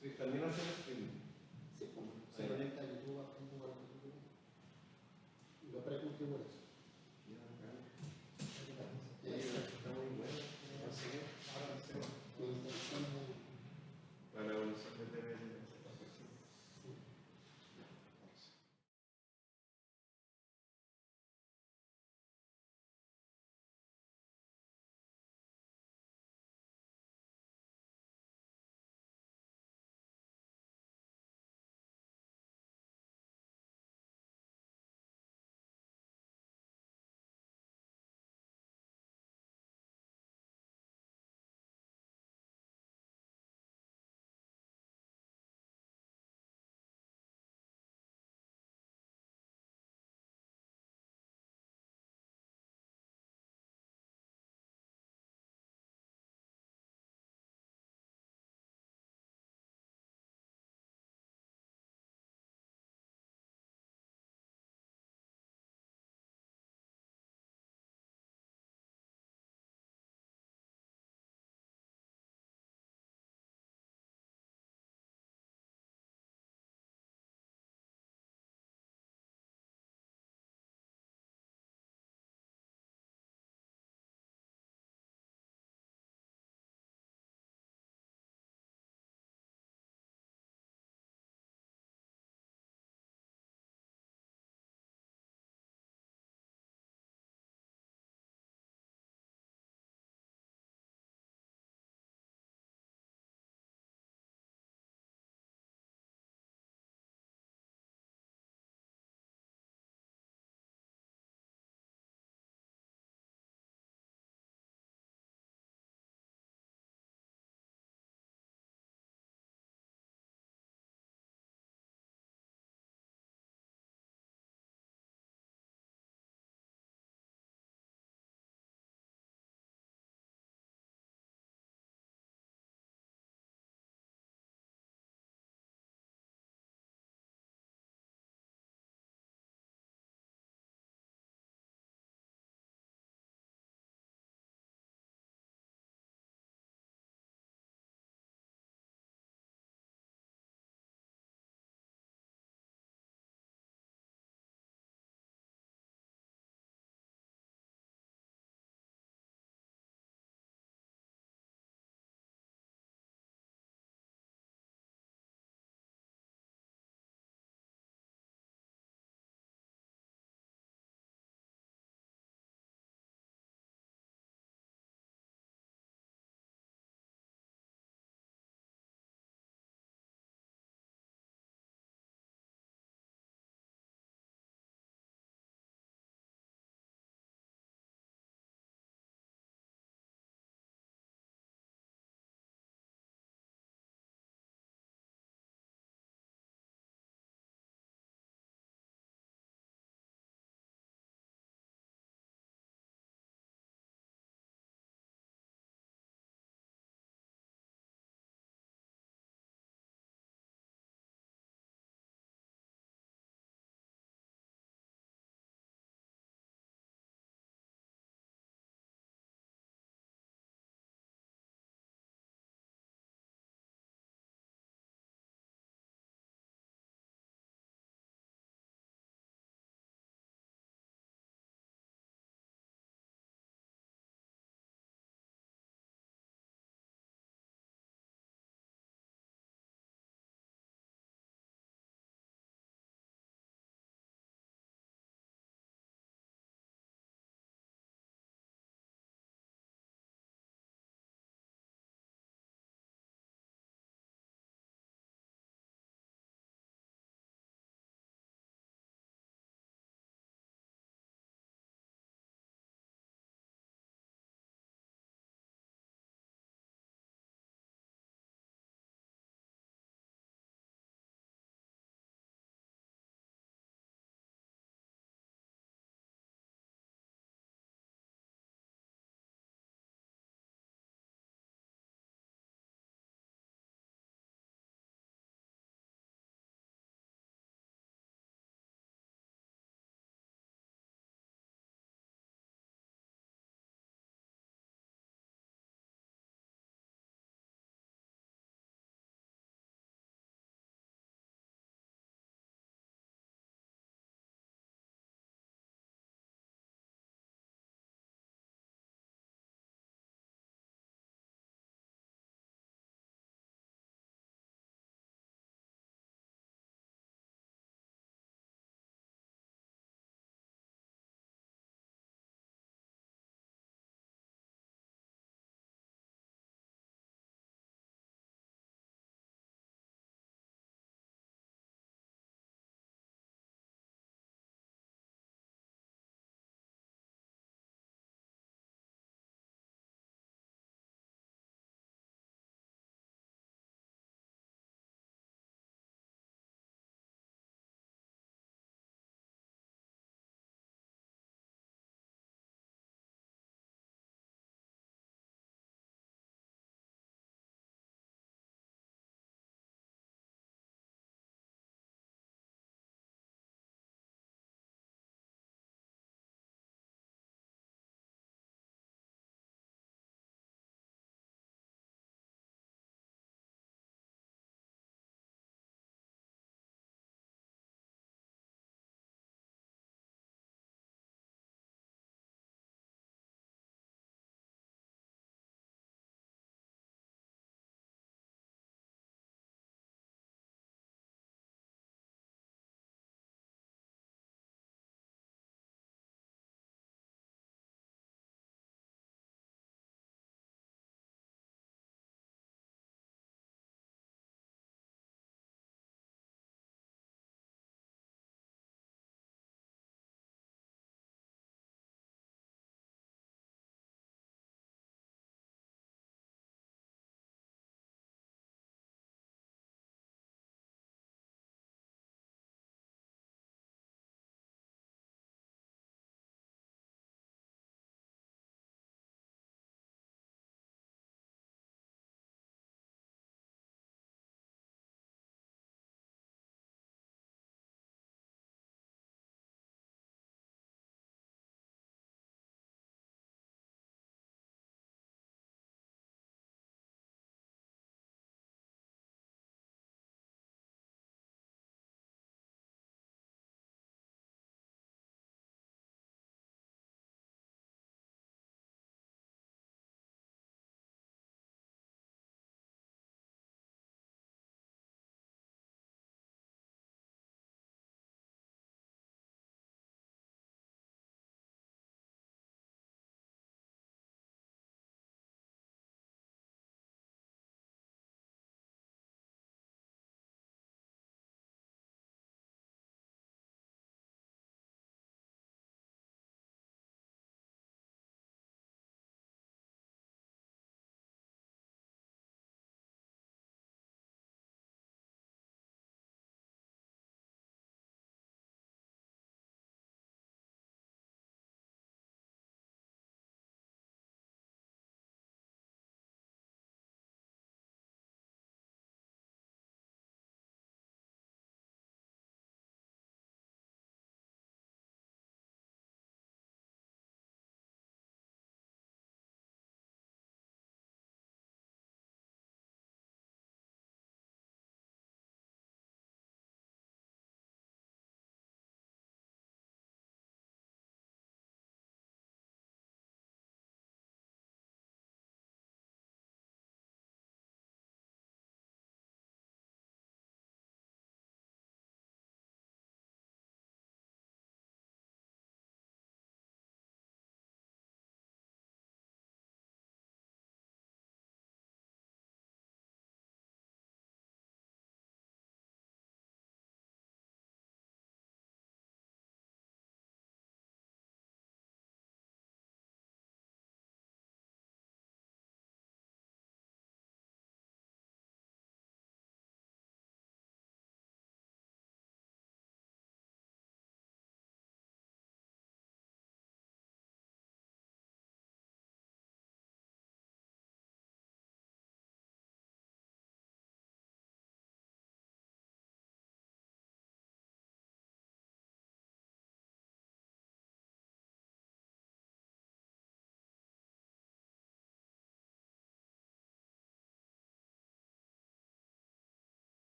Sí, también hacen streaming. Sí, como se conecta a YouTube, a Facebook, a YouTube. Y lo preconfiguras. Está muy bueno. Así Ahora sí, la instalación para la evolución de TV.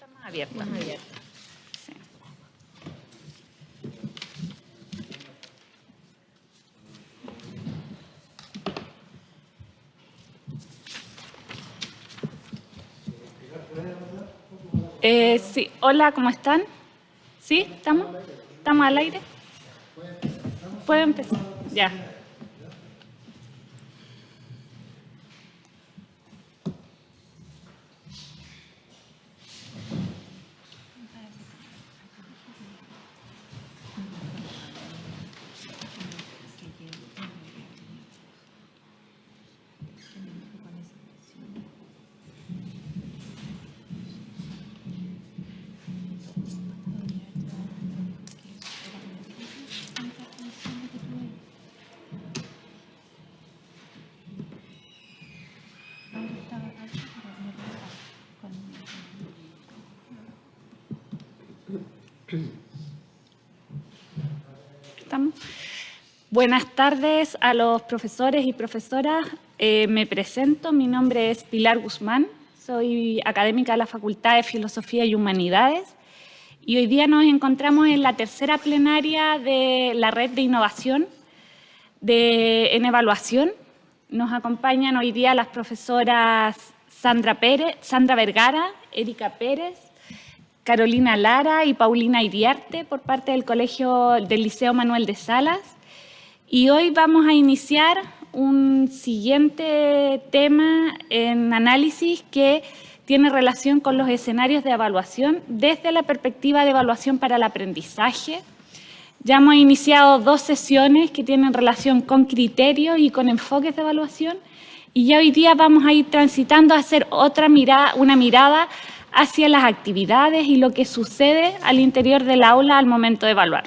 está más abierta. Sí. Sí, hola, ¿cómo están? ¿Sí? ¿Estamos? ¿Estamos al aire? ¿Puedo empezar? Ya. ¿Estamos? Buenas tardes a los profesores y profesoras. Me presento, mi nombre es Pilar Guzmán, soy académica de la Facultad de Filosofía y Humanidades y hoy día nos encontramos en la tercera plenaria de la Red de Innovación en Evaluación. Nos acompañan hoy día las profesoras Sandra Vergara, Erika Pérez, Carolina Lara y Paulina Iriarte por parte del del Liceo Manuel de Salas. Y hoy vamos a iniciar un siguiente tema en análisis que tiene relación con los escenarios de evaluación desde la perspectiva de evaluación para el aprendizaje. Ya hemos iniciado 2 sesiones que tienen relación con criterios y con enfoques de evaluación y ya hoy día vamos a ir transitando a hacer una mirada hacia las actividades y lo que sucede al interior del aula al momento de evaluar.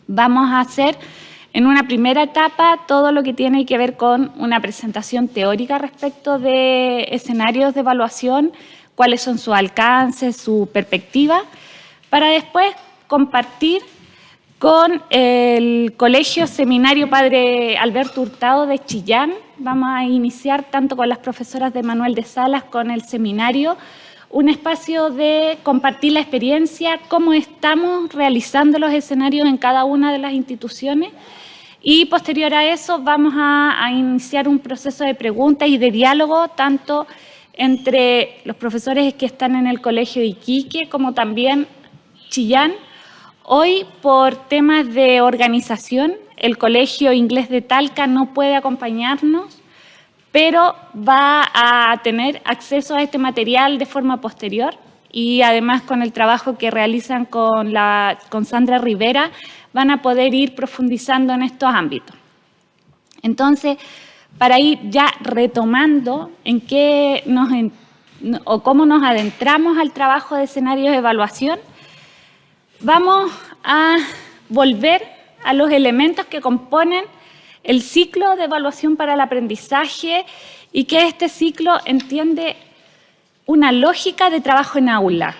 Vamos a hacer en una primera etapa todo lo que tiene que ver con una presentación teórica respecto de escenarios de evaluación, cuáles son sus alcances, su perspectiva, para después compartir con el Colegio Seminario Padre Alberto Hurtado de Chillán. Vamos a iniciar tanto con las profesoras de Manuel de Salas, con el seminario, un espacio de compartir la experiencia, cómo estamos realizando los escenarios en cada una de las instituciones y posterior a eso vamos a iniciar un proceso de preguntas y de diálogo tanto entre los profesores que están en el Colegio Iquique como también Chillán. Hoy, por temas de organización, el Colegio Inglés de Talca no puede acompañarnos, pero va a tener acceso a este material de forma posterior y además con el trabajo que realizan con Sandra Rivera van a poder ir profundizando en estos ámbitos. Entonces, para ir ya retomando en qué o cómo nos adentramos al trabajo de escenarios de evaluación, vamos a volver a los elementos que componen el ciclo de evaluación para el aprendizaje y que este ciclo entiende una lógica de trabajo en aula.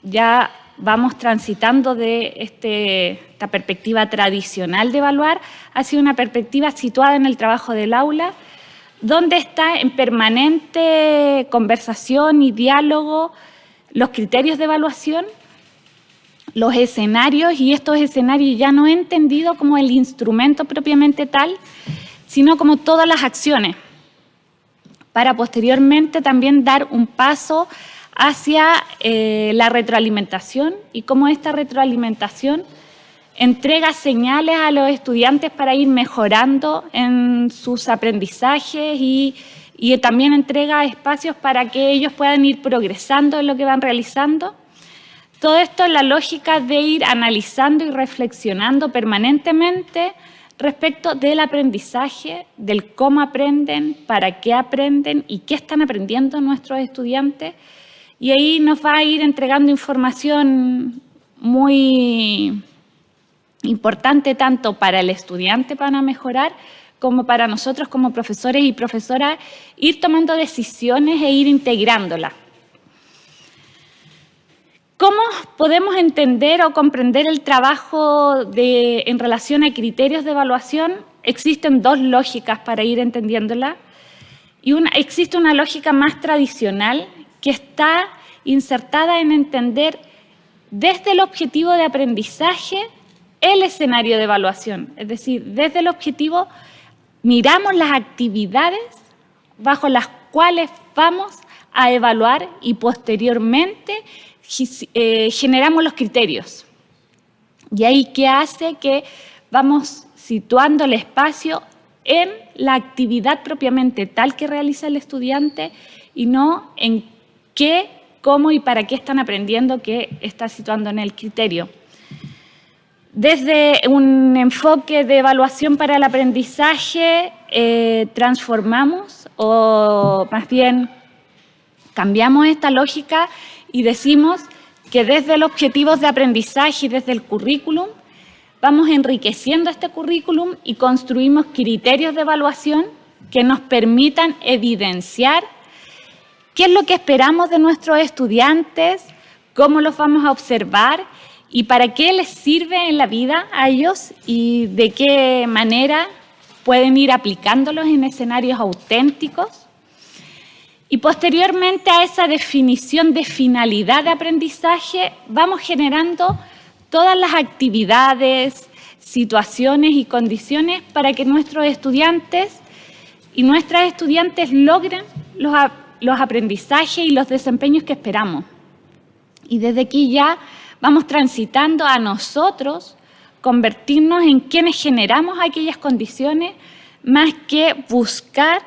Ya vamos transitando de esta perspectiva tradicional de evaluar hacia una perspectiva situada en el trabajo del aula, donde está en permanente conversación y diálogo los criterios de evaluación, los escenarios, y estos escenarios ya no entendido como el instrumento propiamente tal, sino como todas las acciones, para posteriormente también dar un paso hacia la retroalimentación y cómo esta retroalimentación entrega señales a los estudiantes para ir mejorando en sus aprendizajes y también entrega espacios para que ellos puedan ir progresando en lo que van realizando. Todo esto en la lógica de ir analizando y reflexionando permanentemente respecto del aprendizaje, del cómo aprenden, para qué aprenden y qué están aprendiendo nuestros estudiantes. Y ahí nos va a ir entregando información muy importante tanto para el estudiante para mejorar, como para nosotros como profesores y profesoras, ir tomando decisiones e ir integrándolas. ¿Cómo podemos entender o comprender el trabajo en relación a criterios de evaluación? Existen 2 lógicas para ir entendiéndola. Existe una lógica más tradicional que está insertada en entender desde el objetivo de aprendizaje el escenario de evaluación. Es decir, desde el objetivo miramos las actividades bajo las cuales vamos a evaluar y posteriormente generamos los criterios. Y ahí, ¿qué hace? Que vamos situando el espacio en la actividad propiamente tal que realiza el estudiante y no en qué, cómo y para qué están aprendiendo, que está situando en el criterio. Desde un enfoque de evaluación para el aprendizaje, transformamos o más bien cambiamos esta lógica y decimos que desde los objetivos de aprendizaje y desde el currículum vamos enriqueciendo este currículum y construimos criterios de evaluación que nos permitan evidenciar qué es lo que esperamos de nuestros estudiantes, cómo los vamos a observar y para qué les sirve en la vida a ellos y de qué manera pueden ir aplicándolos en escenarios auténticos. Y posteriormente a esa definición de finalidad de aprendizaje, vamos generando todas las actividades, situaciones y condiciones para que nuestros estudiantes y nuestras estudiantes logren los aprendizajes y los desempeños que esperamos. Y desde aquí ya vamos transitando a nosotros convertirnos en quienes generamos aquellas condiciones más que buscar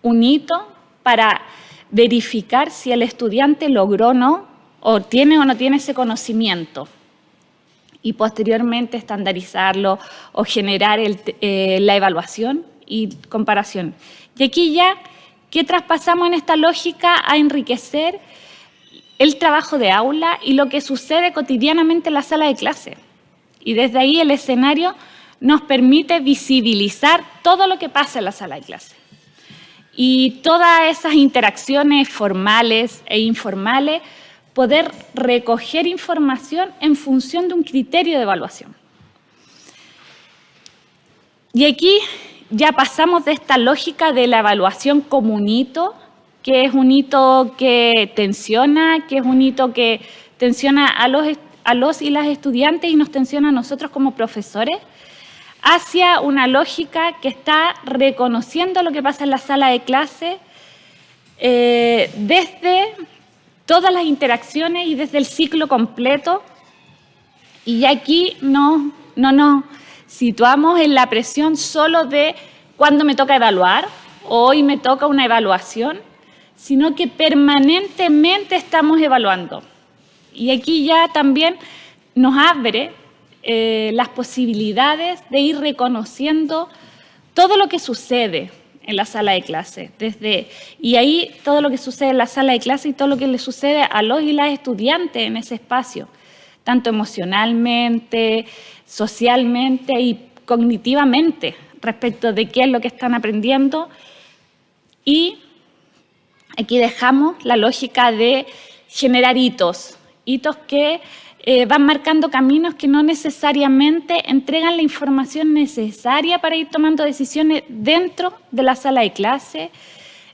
un hito para verificar si el estudiante logró o no tiene ese conocimiento y posteriormente estandarizarlo o generar la evaluación y comparación. Y aquí ya, ¿qué traspasamos en esta lógica? A enriquecer el trabajo de aula y lo que sucede cotidianamente en la sala de clase. Y desde ahí el escenario nos permite visibilizar todo lo que pasa en la sala de clase. Y todas esas interacciones formales e informales, poder recoger información en función de un criterio de evaluación. Y aquí ya pasamos de esta lógica de la evaluación como un hito, que es un hito que tensiona, que es un hito que tensiona a los y las estudiantes y nos tensiona a nosotros como profesores, hacia una lógica que está reconociendo lo que pasa en la sala de clase desde todas las interacciones y desde el ciclo completo. Y aquí no nos situamos en la presión solo de cuándo me toca evaluar, hoy me toca una evaluación, sino que permanentemente estamos evaluando. Y aquí ya también nos abre las posibilidades de ir reconociendo todo lo que sucede en la sala de clase. Y ahí todo lo que sucede en la sala de clase y todo lo que le sucede a los y las estudiantes en ese espacio, tanto emocionalmente, socialmente y cognitivamente, respecto de qué es lo que están aprendiendo. Y aquí dejamos la lógica de generar hitos que van marcando caminos que no necesariamente entregan la información necesaria para ir tomando decisiones dentro de la sala de clase,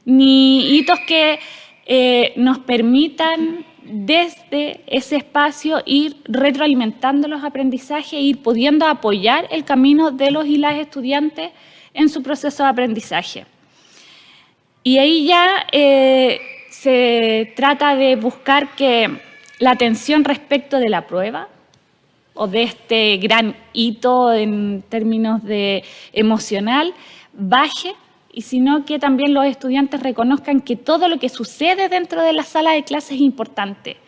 ni hitos que nos permitan desde ese espacio ir retroalimentando los aprendizajes e ir pudiendo apoyar el camino de los y las estudiantes en su proceso de aprendizaje. Y ahí ya se trata de buscar que la atención respecto de la prueba o de este gran hito en términos de emocional baje, y sino que también los estudiantes reconozcan que todo lo que sucede dentro de la sala de clases es importante,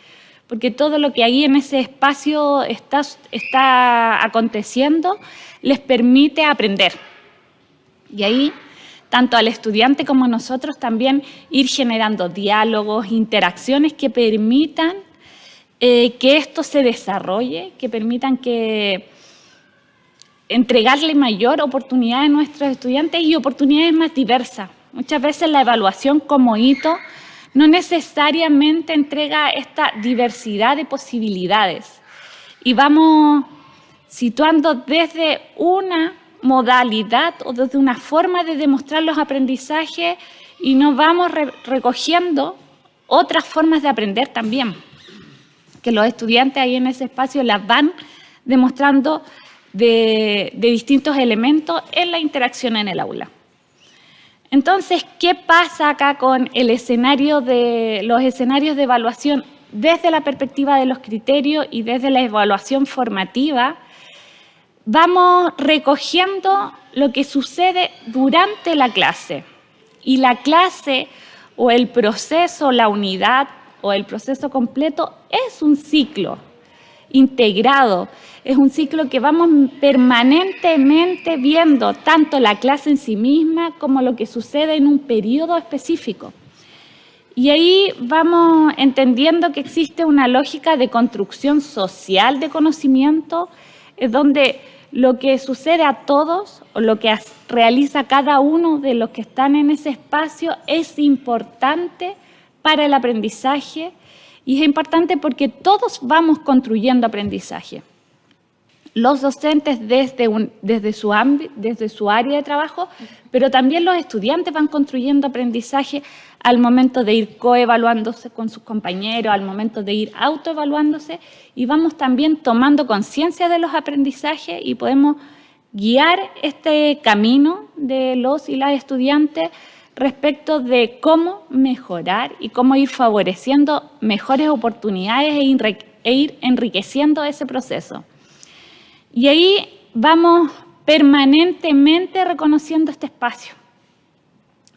porque todo lo que ahí en ese espacio está aconteciendo les permite aprender. Y ahí, tanto al estudiante como a nosotros, también ir generando diálogos, interacciones que permitan que esto se desarrolle, que permitan que entregarle mayor oportunidad a nuestros estudiantes y oportunidades más diversas. Muchas veces la evaluación como hito no necesariamente entrega esta diversidad de posibilidades. Y vamos situando desde una modalidad o desde una forma de demostrar los aprendizajes y nos vamos recogiendo otras formas de aprender también, que los estudiantes ahí en ese espacio las van demostrando de distintos elementos en la interacción en el aula. Entonces, ¿qué pasa acá con los escenarios de evaluación desde la perspectiva de los criterios y desde la evaluación formativa? Vamos recogiendo lo que sucede durante la clase. Y la clase o el proceso, la unidad o el proceso completo es un ciclo integrado. Es un ciclo que vamos permanentemente viendo tanto la clase en sí misma como lo que sucede en un periodo específico. Y ahí vamos entendiendo que existe una lógica de construcción social de conocimiento, donde lo que sucede a todos o lo que realiza cada uno de los que están en ese espacio es importante para el aprendizaje y es importante porque todos vamos construyendo aprendizaje. Los docentes desde su área de trabajo, pero también los estudiantes van construyendo aprendizaje al momento de ir coevaluándose con sus compañeros, al momento de ir autoevaluándose, y vamos también tomando conciencia de los aprendizajes y podemos guiar este camino de los y las estudiantes respecto de cómo mejorar y cómo ir favoreciendo mejores oportunidades e ir enriqueciendo ese proceso. Y ahí vamos permanentemente reconociendo este espacio.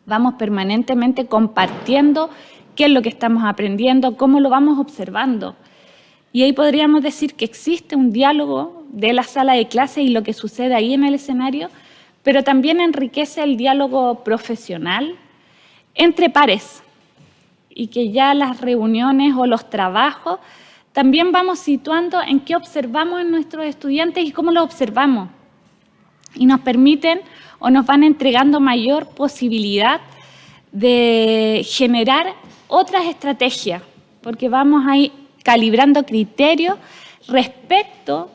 Vamos permanentemente compartiendo qué es lo que estamos aprendiendo, cómo lo vamos observando. Y ahí podríamos decir que existe un diálogo de la sala de clase y lo que sucede ahí en el escenario, pero también enriquece el diálogo profesional entre pares y que ya las reuniones o los trabajos también vamos situando en qué observamos en nuestros estudiantes y cómo los observamos. Y nos permiten o nos van entregando mayor posibilidad de generar otras estrategias, porque vamos ahí calibrando criterios respecto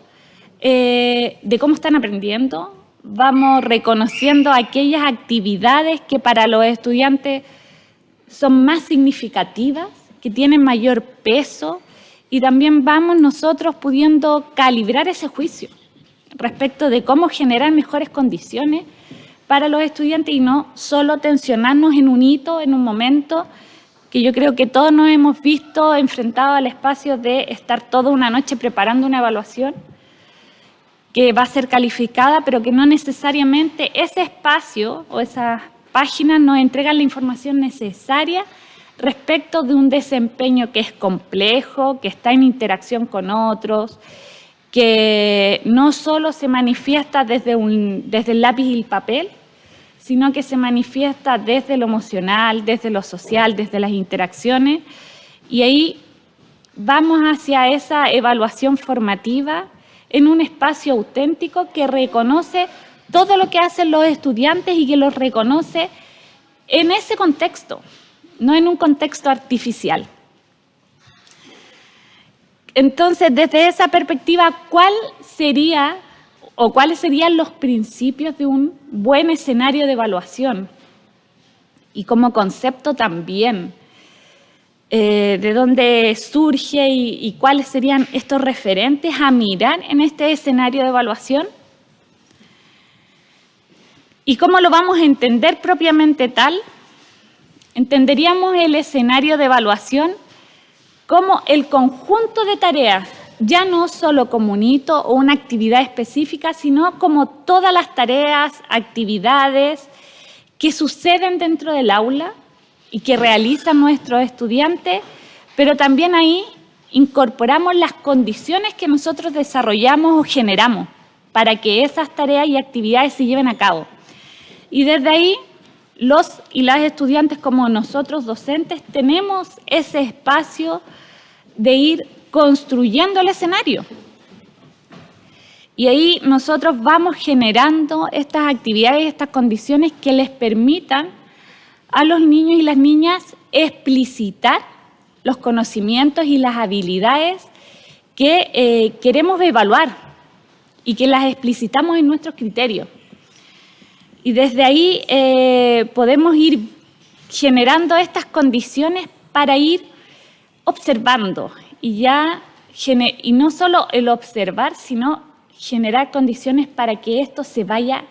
de cómo están aprendiendo, vamos reconociendo aquellas actividades que para los estudiantes son más significativas, que tienen mayor peso, y también vamos nosotros pudiendo calibrar ese juicio respecto de cómo generar mejores condiciones para los estudiantes y no solo tensionarnos en un hito, en un momento, que yo creo que todos nos hemos visto enfrentados al espacio de estar toda una noche preparando una evaluación que va a ser calificada, pero que no necesariamente ese espacio o esas páginas nos entregan la información necesaria respecto de un desempeño que es complejo, que está en interacción con otros, que no solo se manifiesta desde el lápiz y el papel, sino que se manifiesta desde lo emocional, desde lo social, desde las interacciones. Y ahí vamos hacia esa evaluación formativa en un espacio auténtico que reconoce todo lo que hacen los estudiantes y que los reconoce en ese contexto, no en un contexto artificial. Entonces, desde esa perspectiva, ¿cuáles serían los principios de un buen escenario de evaluación? Y como concepto también, de dónde surge y cuáles serían estos referentes a mirar en este escenario de evaluación. ¿Y cómo lo vamos a entender propiamente tal? Entenderíamos el escenario de evaluación como el conjunto de tareas, ya no solo como un hito o una actividad específica, sino como todas las tareas, actividades que suceden dentro del aula y que realizan nuestros estudiantes, pero también ahí incorporamos las condiciones que nosotros desarrollamos o generamos para que esas tareas y actividades se lleven a cabo. Y desde ahí, los y las estudiantes como nosotros docentes tenemos ese espacio de ir construyendo el escenario. Y ahí nosotros vamos generando estas actividades y estas condiciones que les permitan a los niños y las niñas explicitar los conocimientos y las habilidades que queremos evaluar y que las explicitamos en nuestros criterios. Y desde ahí podemos ir generando estas condiciones para ir observando y no solo el observar, sino generar condiciones para que esto se vaya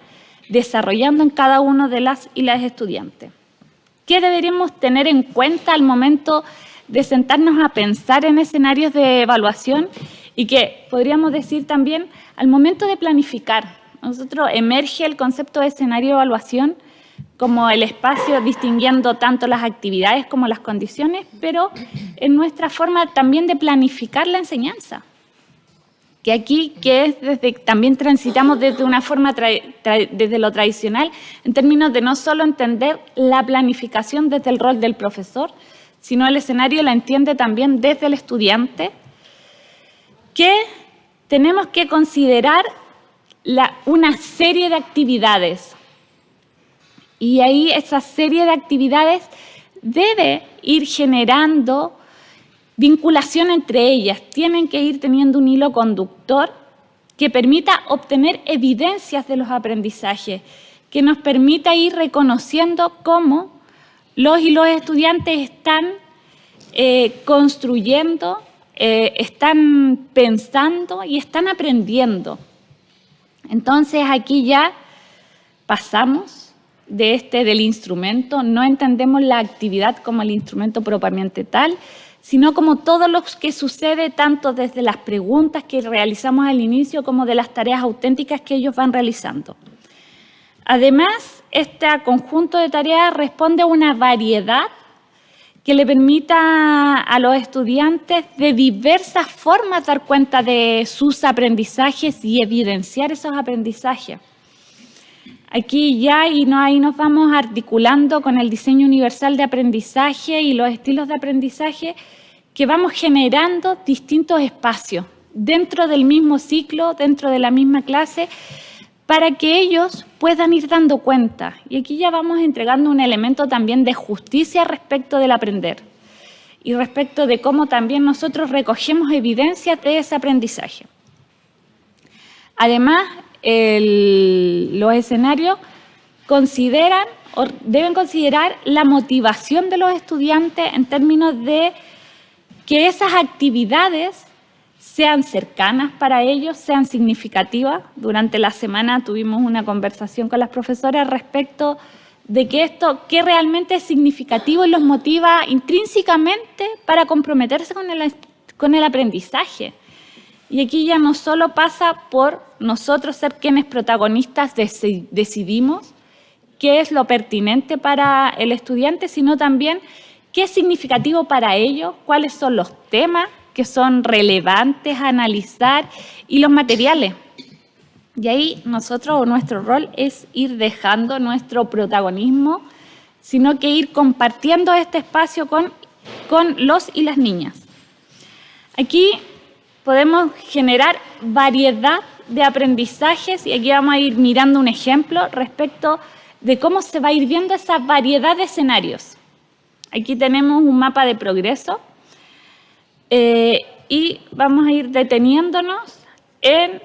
desarrollando en cada uno de las y las estudiantes. ¿Qué deberíamos tener en cuenta al momento de sentarnos a pensar en escenarios de evaluación? Y que podríamos decir también al momento de planificar. Nosotros emerge el concepto de escenario de evaluación como el espacio distinguiendo tanto las actividades como las condiciones, pero en nuestra forma también de planificar la enseñanza. Que aquí, también transitamos desde una forma, desde lo tradicional, en términos de no solo entender la planificación desde el rol del profesor, sino el escenario la entiende también desde el estudiante, que tenemos que considerar una serie de actividades. Y ahí esa serie de actividades debe ir generando vinculación entre ellas, tienen que ir teniendo un hilo conductor que permita obtener evidencias de los aprendizajes, que nos permita ir reconociendo cómo los y los estudiantes están construyendo, están pensando y están aprendiendo. Entonces aquí ya pasamos del instrumento, no entendemos la actividad como el instrumento propiamente tal, sino como todo lo que sucede tanto desde las preguntas que realizamos al inicio como de las tareas auténticas que ellos van realizando. Además, este conjunto de tareas responde a una variedad que le permita a los estudiantes de diversas formas dar cuenta de sus aprendizajes y evidenciar esos aprendizajes. Aquí ahí nos vamos articulando con el diseño universal de aprendizaje y los estilos de aprendizaje que vamos generando distintos espacios dentro del mismo ciclo, dentro de la misma clase, para que ellos puedan ir dando cuenta. Y aquí ya vamos entregando un elemento también de justicia respecto del aprender y respecto de cómo también nosotros recogemos evidencias de ese aprendizaje. Además, los escenarios deben considerar la motivación de los estudiantes en términos de que esas actividades sean cercanas para ellos, sean significativas. Durante la semana tuvimos una conversación con las profesoras respecto de que qué realmente es significativo y los motiva intrínsecamente para comprometerse con el aprendizaje. Y aquí ya no solo pasa por nosotros ser quienes protagonistas decidimos qué es lo pertinente para el estudiante, sino también qué es significativo para ellos, cuáles son los temas que son relevantes a analizar y los materiales. Y ahí nuestro rol es ir dejando nuestro protagonismo, sino que ir compartiendo este espacio con los y las niñas. Aquí podemos generar variedad de aprendizajes y aquí vamos a ir mirando un ejemplo respecto de cómo se va a ir viendo esa variedad de escenarios. Aquí tenemos un mapa de progreso y vamos a ir deteniéndonos en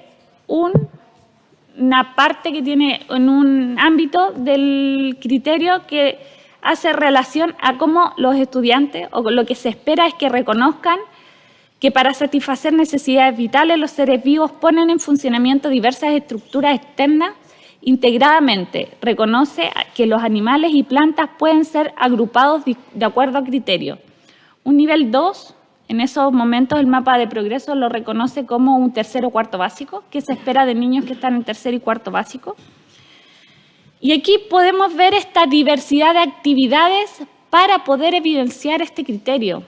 una parte que tiene en un ámbito del criterio que hace relación a cómo los estudiantes o lo que se espera es que reconozcan que para satisfacer necesidades vitales los seres vivos ponen en funcionamiento diversas estructuras externas integradamente. Reconoce que los animales y plantas pueden ser agrupados de acuerdo a criterios. Un nivel 2, en esos momentos el mapa de progreso lo reconoce como un tercero o cuarto básico, que se espera de niños que están en tercero y cuarto básico. Y aquí podemos ver esta diversidad de actividades para poder evidenciar este criterio.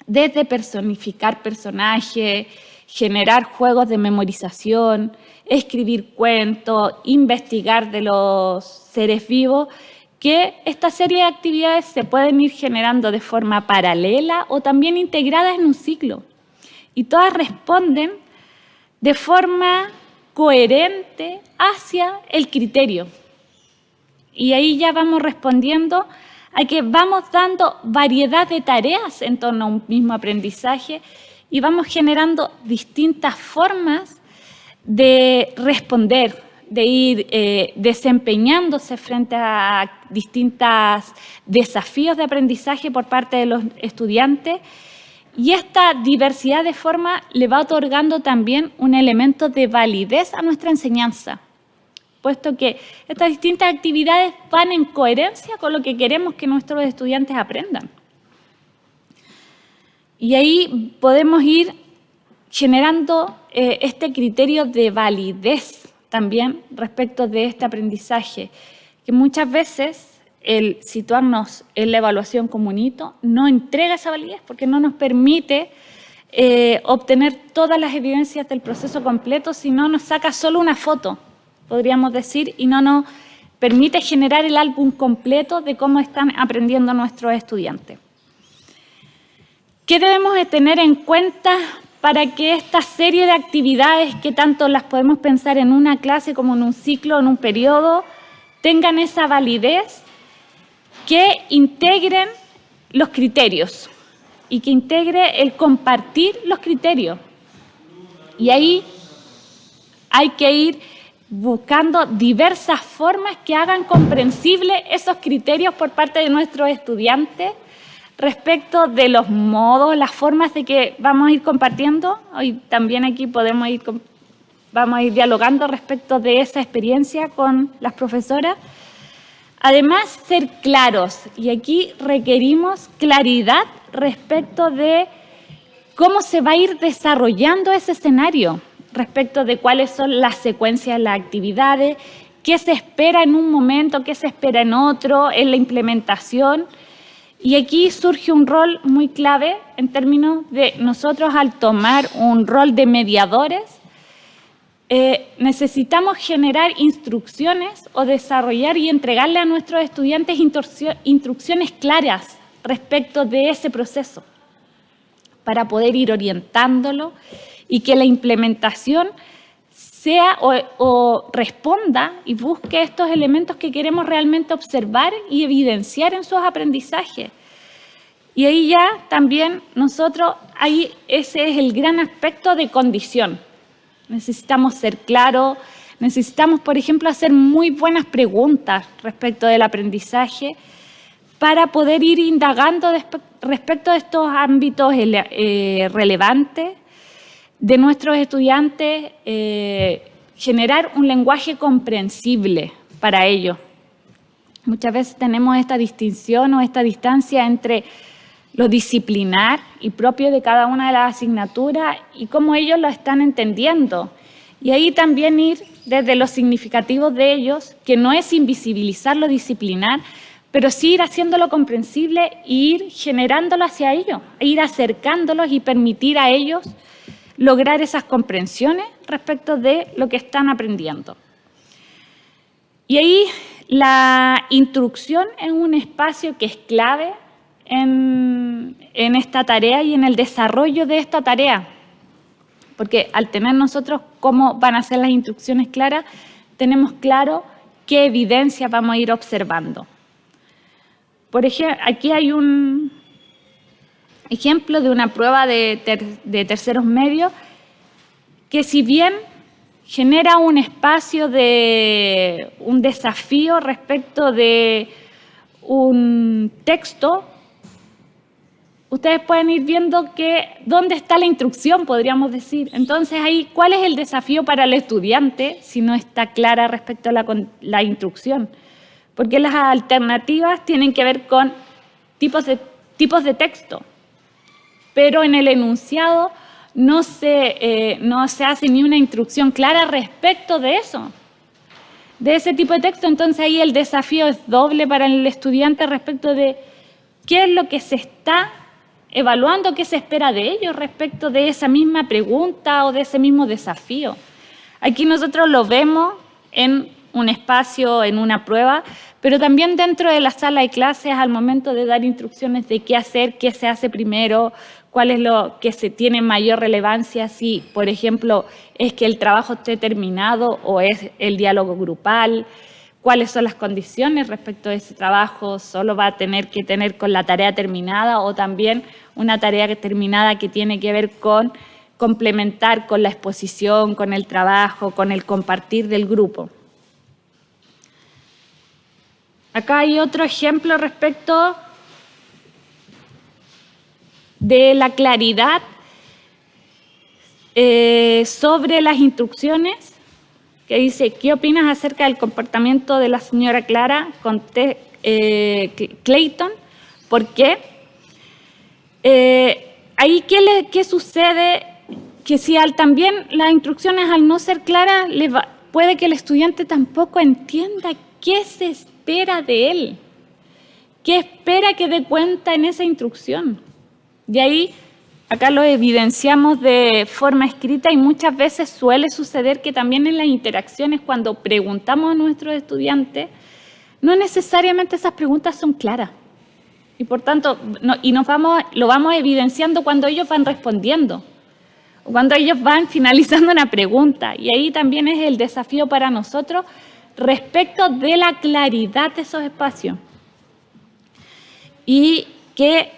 Desde personificar personajes, generar juegos de memorización, escribir cuentos, investigar de los seres vivos, que esta serie de actividades se pueden ir generando de forma paralela o también integradas en un ciclo. Y todas responden de forma coherente hacia el criterio. Y ahí ya vamos respondiendo a que vamos dando variedad de tareas en torno a un mismo aprendizaje y vamos generando distintas formas de responder, de ir desempeñándose frente a distintos desafíos de aprendizaje por parte de los estudiantes. Y esta diversidad de forma le va otorgando también un elemento de validez a nuestra enseñanza, puesto que estas distintas actividades van en coherencia con lo que queremos que nuestros estudiantes aprendan. Y ahí podemos ir generando este criterio de validez también respecto de este aprendizaje, que muchas veces el situarnos en la evaluación como un hito no entrega esa validez porque no nos permite obtener todas las evidencias del proceso completo, sino nos saca solo una foto, podríamos decir, y no nos permite generar el álbum completo de cómo están aprendiendo nuestros estudiantes. ¿Qué debemos de tener en cuenta para que esta serie de actividades, que tanto las podemos pensar en una clase como en un ciclo, en un periodo, tengan esa validez, que integren los criterios y que integre el compartir los criterios? Y ahí hay que ir buscando diversas formas que hagan comprensibles esos criterios por parte de nuestros estudiantes respecto de los modos, las formas de que vamos a ir compartiendo. Hoy también aquí vamos a ir dialogando respecto de esa experiencia con las profesoras. Además, ser claros, y aquí requerimos claridad respecto de cómo se va a ir desarrollando ese escenario, respecto de cuáles son las secuencias de las actividades, qué se espera en un momento, qué se espera en otro, en la implementación. Y aquí surge un rol muy clave en términos de nosotros, al tomar un rol de mediadores, necesitamos generar instrucciones o desarrollar y entregarle a nuestros estudiantes instrucciones claras respecto de ese proceso para poder ir orientándolo y que la implementación sea o responda y busque estos elementos que queremos realmente observar y evidenciar en sus aprendizajes. Y ahí ya también nosotros, ahí ese es el gran aspecto de condición. Necesitamos ser claros, necesitamos, por ejemplo, hacer muy buenas preguntas respecto del aprendizaje para poder ir indagando respecto de estos ámbitos relevantes de nuestros estudiantes, generar un lenguaje comprensible para ellos. Muchas veces tenemos esta distinción o esta distancia entre lo disciplinar y propio de cada una de las asignaturas y cómo ellos lo están entendiendo. Y ahí también ir desde los significativos de ellos, que no es invisibilizar lo disciplinar, pero sí ir haciéndolo comprensible e ir generándolo hacia ellos, e ir acercándolos y permitir a ellos lograr esas comprensiones respecto de lo que están aprendiendo. Y ahí la instrucción es un espacio que es clave en esta tarea y en el desarrollo de esta tarea, porque al tener nosotros cómo van a ser las instrucciones claras, tenemos claro qué evidencia vamos a ir observando. Por ejemplo, aquí hay un ejemplo de una prueba de terceros medios que, si bien genera un espacio de un desafío respecto de un texto, ustedes pueden ir viendo que dónde está la instrucción, podríamos decir. Entonces, ahí, ¿cuál es el desafío para el estudiante si no está clara respecto a la instrucción? Porque las alternativas tienen que ver con tipos de texto, pero en el enunciado no se hace ni una instrucción clara respecto de eso, de ese tipo de texto. Entonces, ahí el desafío es doble para el estudiante respecto de qué es lo que se está evaluando, qué se espera de ellos respecto de esa misma pregunta o de ese mismo desafío. Aquí nosotros lo vemos en un espacio, en una prueba, pero también dentro de la sala de clases al momento de dar instrucciones de qué hacer, qué se hace primero, cuál es lo que se tiene mayor relevancia, si, por ejemplo, es que el trabajo esté terminado o es el diálogo grupal, cuáles son las condiciones respecto a ese trabajo, solo va a tener que tener con la tarea terminada o también una tarea terminada que tiene que ver con complementar con la exposición, con el trabajo, con el compartir del grupo. Acá hay otro ejemplo respecto de la claridad sobre las instrucciones, que dice, ¿qué opinas acerca del comportamiento de la señora Clara con Clayton? ¿Por qué? Ahí, ¿qué sucede? Que si también las instrucciones al no ser claras, puede que el estudiante tampoco entienda qué se espera de él, qué espera que dé cuenta en esa instrucción. Y ahí, acá lo evidenciamos de forma escrita y muchas veces suele suceder que también en las interacciones, cuando preguntamos a nuestros estudiantes, no necesariamente esas preguntas son claras. Y por tanto, lo vamos evidenciando cuando ellos van respondiendo, o cuando ellos van finalizando una pregunta. Y ahí también es el desafío para nosotros respecto de la claridad de esos espacios. Y que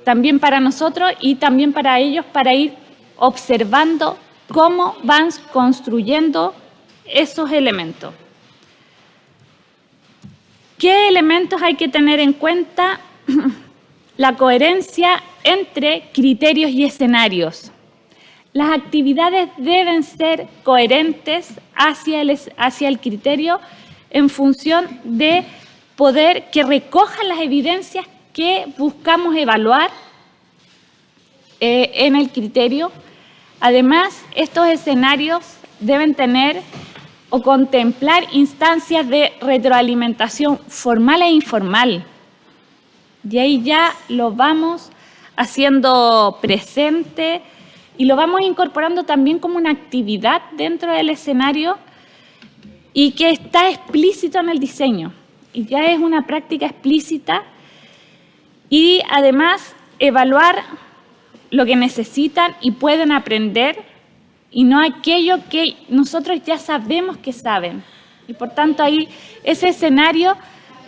también para nosotros y también para ellos, para ir observando cómo van construyendo esos elementos. ¿Qué elementos hay que tener en cuenta? La coherencia entre criterios y escenarios. Las actividades deben ser coherentes hacia el criterio en función de poder que recojan las evidencias que buscamos evaluar en el criterio. Además, estos escenarios deben tener o contemplar instancias de retroalimentación formal e informal. Y ahí ya lo vamos haciendo presente y lo vamos incorporando también como una actividad dentro del escenario y que está explícito en el diseño. Y ya es una práctica explícita. Y además evaluar lo que necesitan y pueden aprender y no aquello que nosotros ya sabemos que saben. Y por tanto ahí ese escenario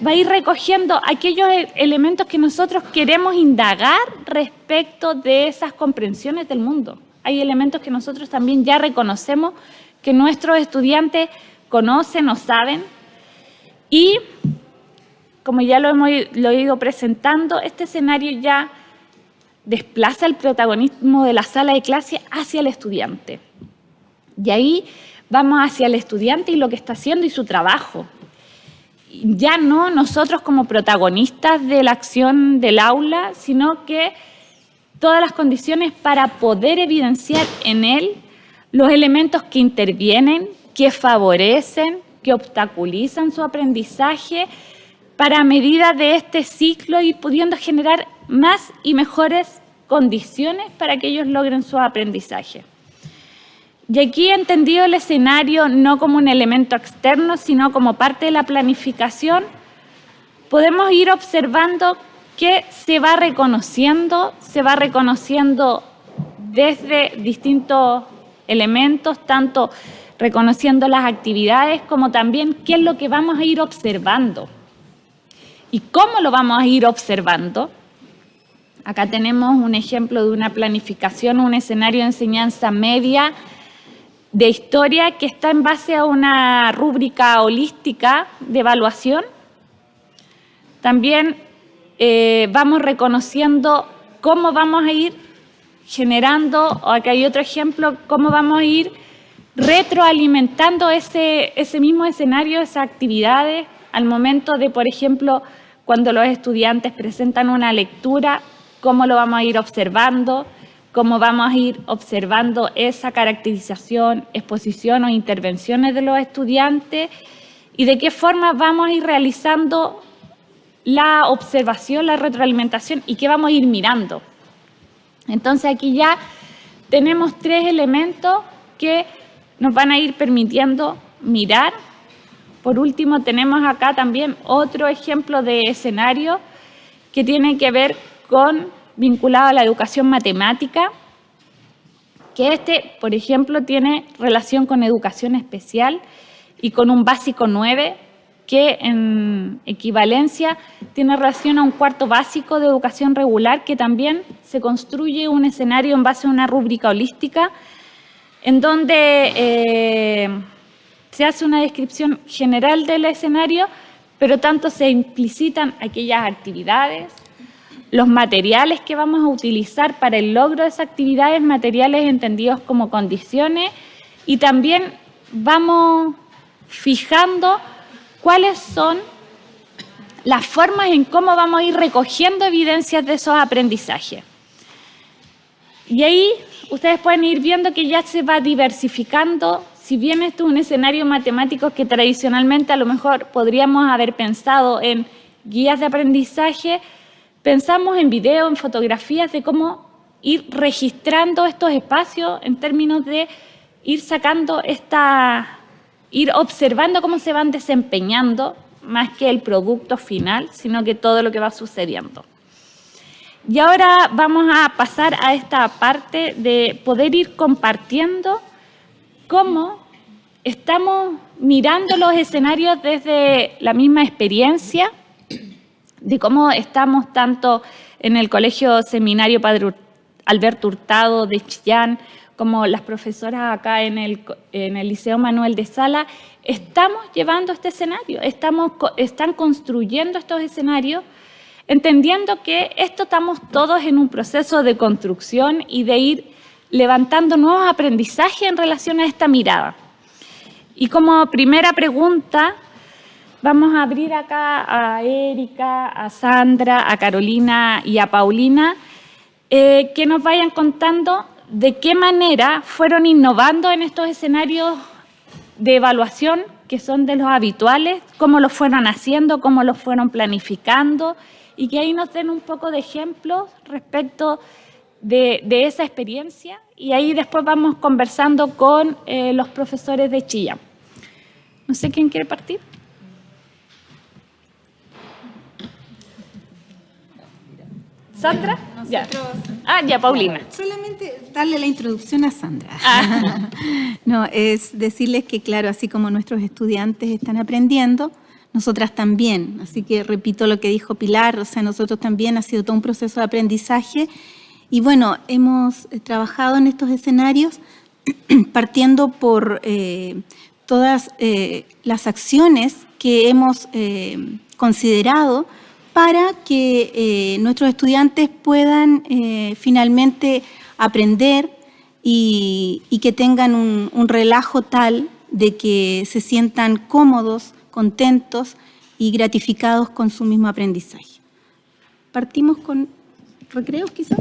va a ir recogiendo aquellos elementos que nosotros queremos indagar respecto de esas comprensiones del mundo. Hay elementos que nosotros también ya reconocemos que nuestros estudiantes conocen o saben y como ya lo he ido presentando, este escenario ya desplaza el protagonismo de la sala de clase hacia el estudiante. Y ahí vamos hacia el estudiante y lo que está haciendo y su trabajo. Ya no nosotros como protagonistas de la acción del aula, sino que todas las condiciones para poder evidenciar en él los elementos que intervienen, que favorecen, que obstaculizan su aprendizaje, para a medida de este ciclo ir pudiendo generar más y mejores condiciones para que ellos logren su aprendizaje. Y aquí he entendido el escenario no como un elemento externo, sino como parte de la planificación. Podemos ir observando que se va reconociendo desde distintos elementos, tanto reconociendo las actividades como también qué es lo que vamos a ir observando. ¿Y cómo lo vamos a ir observando? Acá tenemos un ejemplo de una planificación, un escenario de enseñanza media de historia que está en base a una rúbrica holística de evaluación. También vamos reconociendo cómo vamos a ir generando, o acá hay otro ejemplo, cómo vamos a ir retroalimentando ese mismo escenario, esas actividades, al momento de, por ejemplo, cuando los estudiantes presentan una lectura, cómo lo vamos a ir observando, cómo vamos a ir observando esa caracterización, exposición o intervenciones de los estudiantes y de qué forma vamos a ir realizando la observación, la retroalimentación y qué vamos a ir mirando. Entonces aquí ya tenemos 3 elementos que nos van a ir permitiendo mirar. Por último, tenemos acá también otro ejemplo de escenario que tiene que ver vinculado a la educación matemática, que por ejemplo, tiene relación con educación especial y con un básico 9, que en equivalencia tiene relación a un cuarto básico de educación regular, que también se construye un escenario en base a una rúbrica holística, en donde se hace una descripción general del escenario, pero tanto se implicitan aquellas actividades, los materiales que vamos a utilizar para el logro de esas actividades, materiales entendidos como condiciones, y también vamos fijando cuáles son las formas en cómo vamos a ir recogiendo evidencias de esos aprendizajes. Y ahí ustedes pueden ir viendo que ya se va diversificando. Si bien esto es un escenario matemático que tradicionalmente a lo mejor podríamos haber pensado en guías de aprendizaje, pensamos en video, en fotografías de cómo ir registrando estos espacios en términos de ir sacando ir observando cómo se van desempeñando, más que el producto final, sino que todo lo que va sucediendo. Y ahora vamos a pasar a esta parte de poder ir compartiendo cómo estamos mirando los escenarios desde la misma experiencia, de cómo estamos tanto en el Colegio Seminario Padre Alberto Hurtado de Chillán, como las profesoras acá en el Liceo Manuel de Sala, estamos llevando este escenario, están construyendo estos escenarios, entendiendo que estamos todos en un proceso de construcción y de ir levantando nuevos aprendizajes en relación a esta mirada. Y como primera pregunta, vamos a abrir acá a Erika, a Sandra, a Carolina y a Paulina, que nos vayan contando de qué manera fueron innovando en estos escenarios de evaluación que son de los habituales, cómo lo fueron haciendo, cómo lo fueron planificando, y que ahí nos den un poco de ejemplos respecto de esa experiencia, y ahí después vamos conversando con los profesores de Chillán. No sé quién quiere partir. ¿Sandra? Ya. Ya, Paulina. Solamente darle la introducción a Sandra. No, es decirles que, claro, así como nuestros estudiantes están aprendiendo, nosotras también. Así que repito lo que dijo Pilar, o sea, nosotros también ha sido todo un proceso de aprendizaje. Y bueno, hemos trabajado en estos escenarios partiendo por todas las acciones que hemos considerado para que nuestros estudiantes puedan finalmente aprender y que tengan un relajo tal de que se sientan cómodos, contentos y gratificados con su mismo aprendizaje. Partimos con recreos, quizás.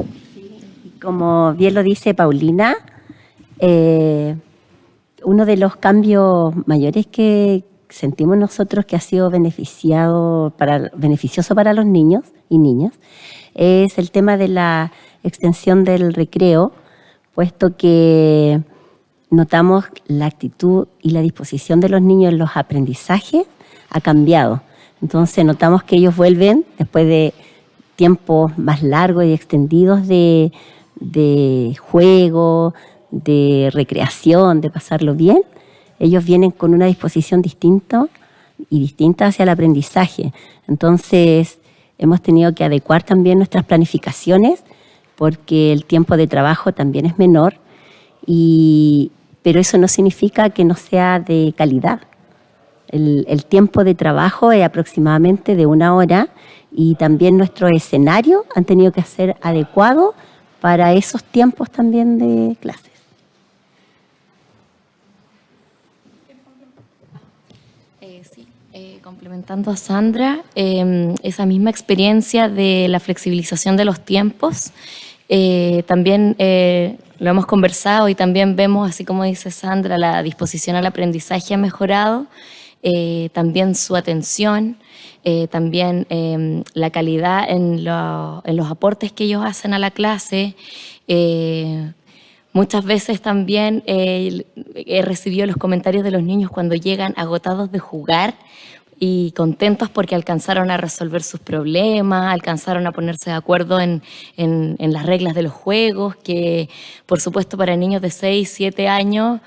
Como bien lo dice Paulina, uno de los cambios mayores que sentimos nosotros que ha sido beneficioso para los niños y niñas es el tema de la extensión del recreo, puesto que notamos la actitud y la disposición de los niños en los aprendizajes ha cambiado. Entonces notamos que ellos vuelven después de tiempos más largos y extendidos de juego, de recreación, de pasarlo bien. Ellos vienen con una disposición distinta hacia el aprendizaje. Entonces, hemos tenido que adecuar también nuestras planificaciones porque el tiempo de trabajo también es menor, pero eso no significa que no sea de calidad. El tiempo de trabajo es aproximadamente de 1 hora y también nuestros escenarios han tenido que ser adecuados para esos tiempos también de clases. Complementando a Sandra, esa misma experiencia de la flexibilización de los tiempos, también lo hemos conversado y también vemos, así como dice Sandra, la disposición al aprendizaje ha mejorado, también su atención, también la calidad en los aportes que ellos hacen a la clase. Muchas veces también he recibido los comentarios de los niños cuando llegan agotados de jugar y contentos porque alcanzaron a resolver sus problemas, alcanzaron a ponerse de acuerdo en las reglas de los juegos, que por supuesto para niños de 6, 7 años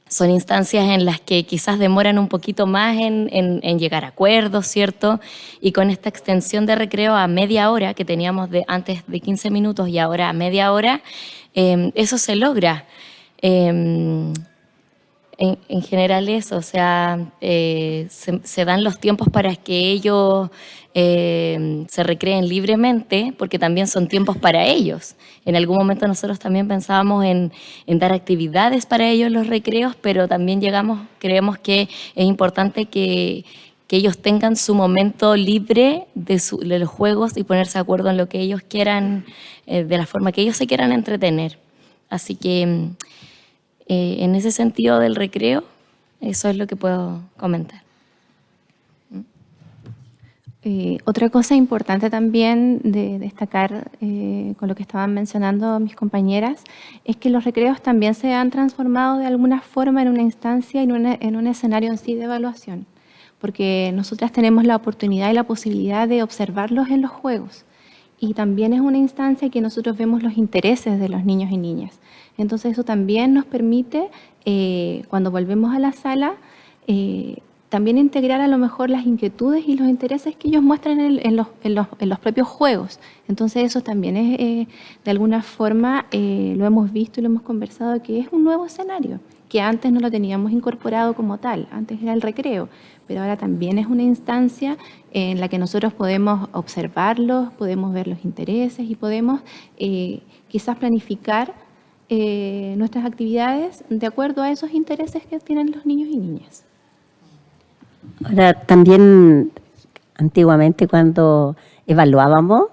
son instancias en las que quizás demoran un poquito más en llegar a acuerdos, ¿cierto? Y con esta extensión de recreo a media hora, que teníamos antes de 15 minutos y ahora a media hora, eso se logra. en general eso, o sea, se dan los tiempos para que ellos se recreen libremente, porque también son tiempos para ellos. En algún momento nosotros también pensábamos en dar actividades para ellos en los recreos, pero también creemos que es importante que ellos tengan su momento libre de los juegos y ponerse de acuerdo en lo que ellos quieran, de la forma que ellos se quieran entretener. Así que en ese sentido del recreo, eso es lo que puedo comentar. Otra cosa importante también de destacar con lo que estaban mencionando mis compañeras es que los recreos también se han transformado de alguna forma en una instancia, en un escenario en sí de evaluación, porque nosotras tenemos la oportunidad y la posibilidad de observarlos en los juegos, y también es una instancia que nosotros vemos los intereses de los niños y niñas. Entonces eso también nos permite, cuando volvemos a la sala, también integrar a lo mejor las inquietudes y los intereses que ellos muestran en los propios juegos. Entonces eso también es, de alguna forma, lo hemos visto y lo hemos conversado, que es un nuevo escenario, que antes no lo teníamos incorporado como tal, antes era el recreo, pero ahora también es una instancia en la que nosotros podemos observarlos, podemos ver los intereses y podemos quizás planificar nuestras actividades de acuerdo a esos intereses que tienen los niños y niñas. Ahora, también antiguamente cuando evaluábamos,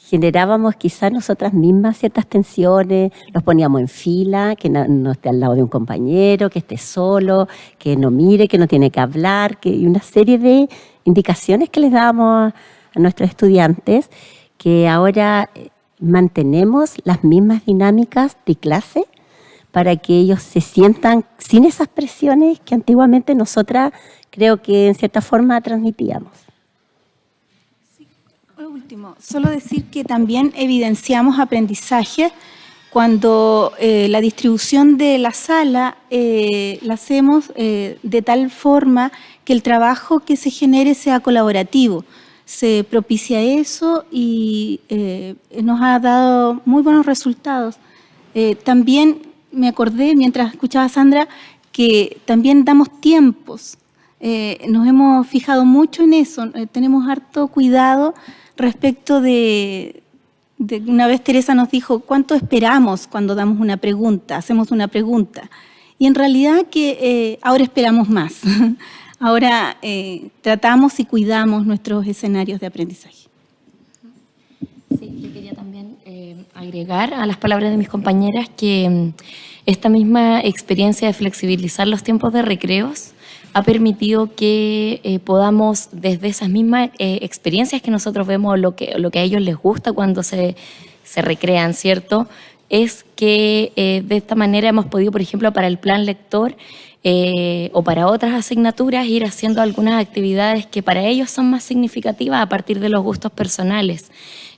generábamos quizás nosotras mismas ciertas tensiones, los poníamos en fila, que no esté al lado de un compañero, que esté solo, que no mire, que no tiene que hablar, y una serie de indicaciones que les dábamos a nuestros estudiantes, que ahora mantenemos las mismas dinámicas de clase para que ellos se sientan sin esas presiones que antiguamente nosotras creo que en cierta forma transmitíamos. Por último, solo decir que también evidenciamos aprendizaje cuando la distribución de la sala la hacemos de tal forma que el trabajo que se genere sea colaborativo. Se propicia eso y nos ha dado muy buenos resultados. También me acordé, mientras escuchaba a Sandra, que también damos tiempos. Nos hemos fijado mucho en eso, tenemos harto cuidado respecto de una vez Teresa nos dijo, ¿cuánto esperamos cuando damos una pregunta, hacemos una pregunta? Y en realidad que ahora esperamos más, ahora tratamos y cuidamos nuestros escenarios de aprendizaje. Sí, yo quería también agregar a las palabras de mis compañeras que esta misma experiencia de flexibilizar los tiempos de recreos ha permitido que podamos, desde esas mismas experiencias que nosotros vemos, lo que a ellos les gusta cuando se recrean, ¿cierto? Es que de esta manera hemos podido, por ejemplo, para el plan lector o para otras asignaturas, ir haciendo algunas actividades que para ellos son más significativas a partir de los gustos personales.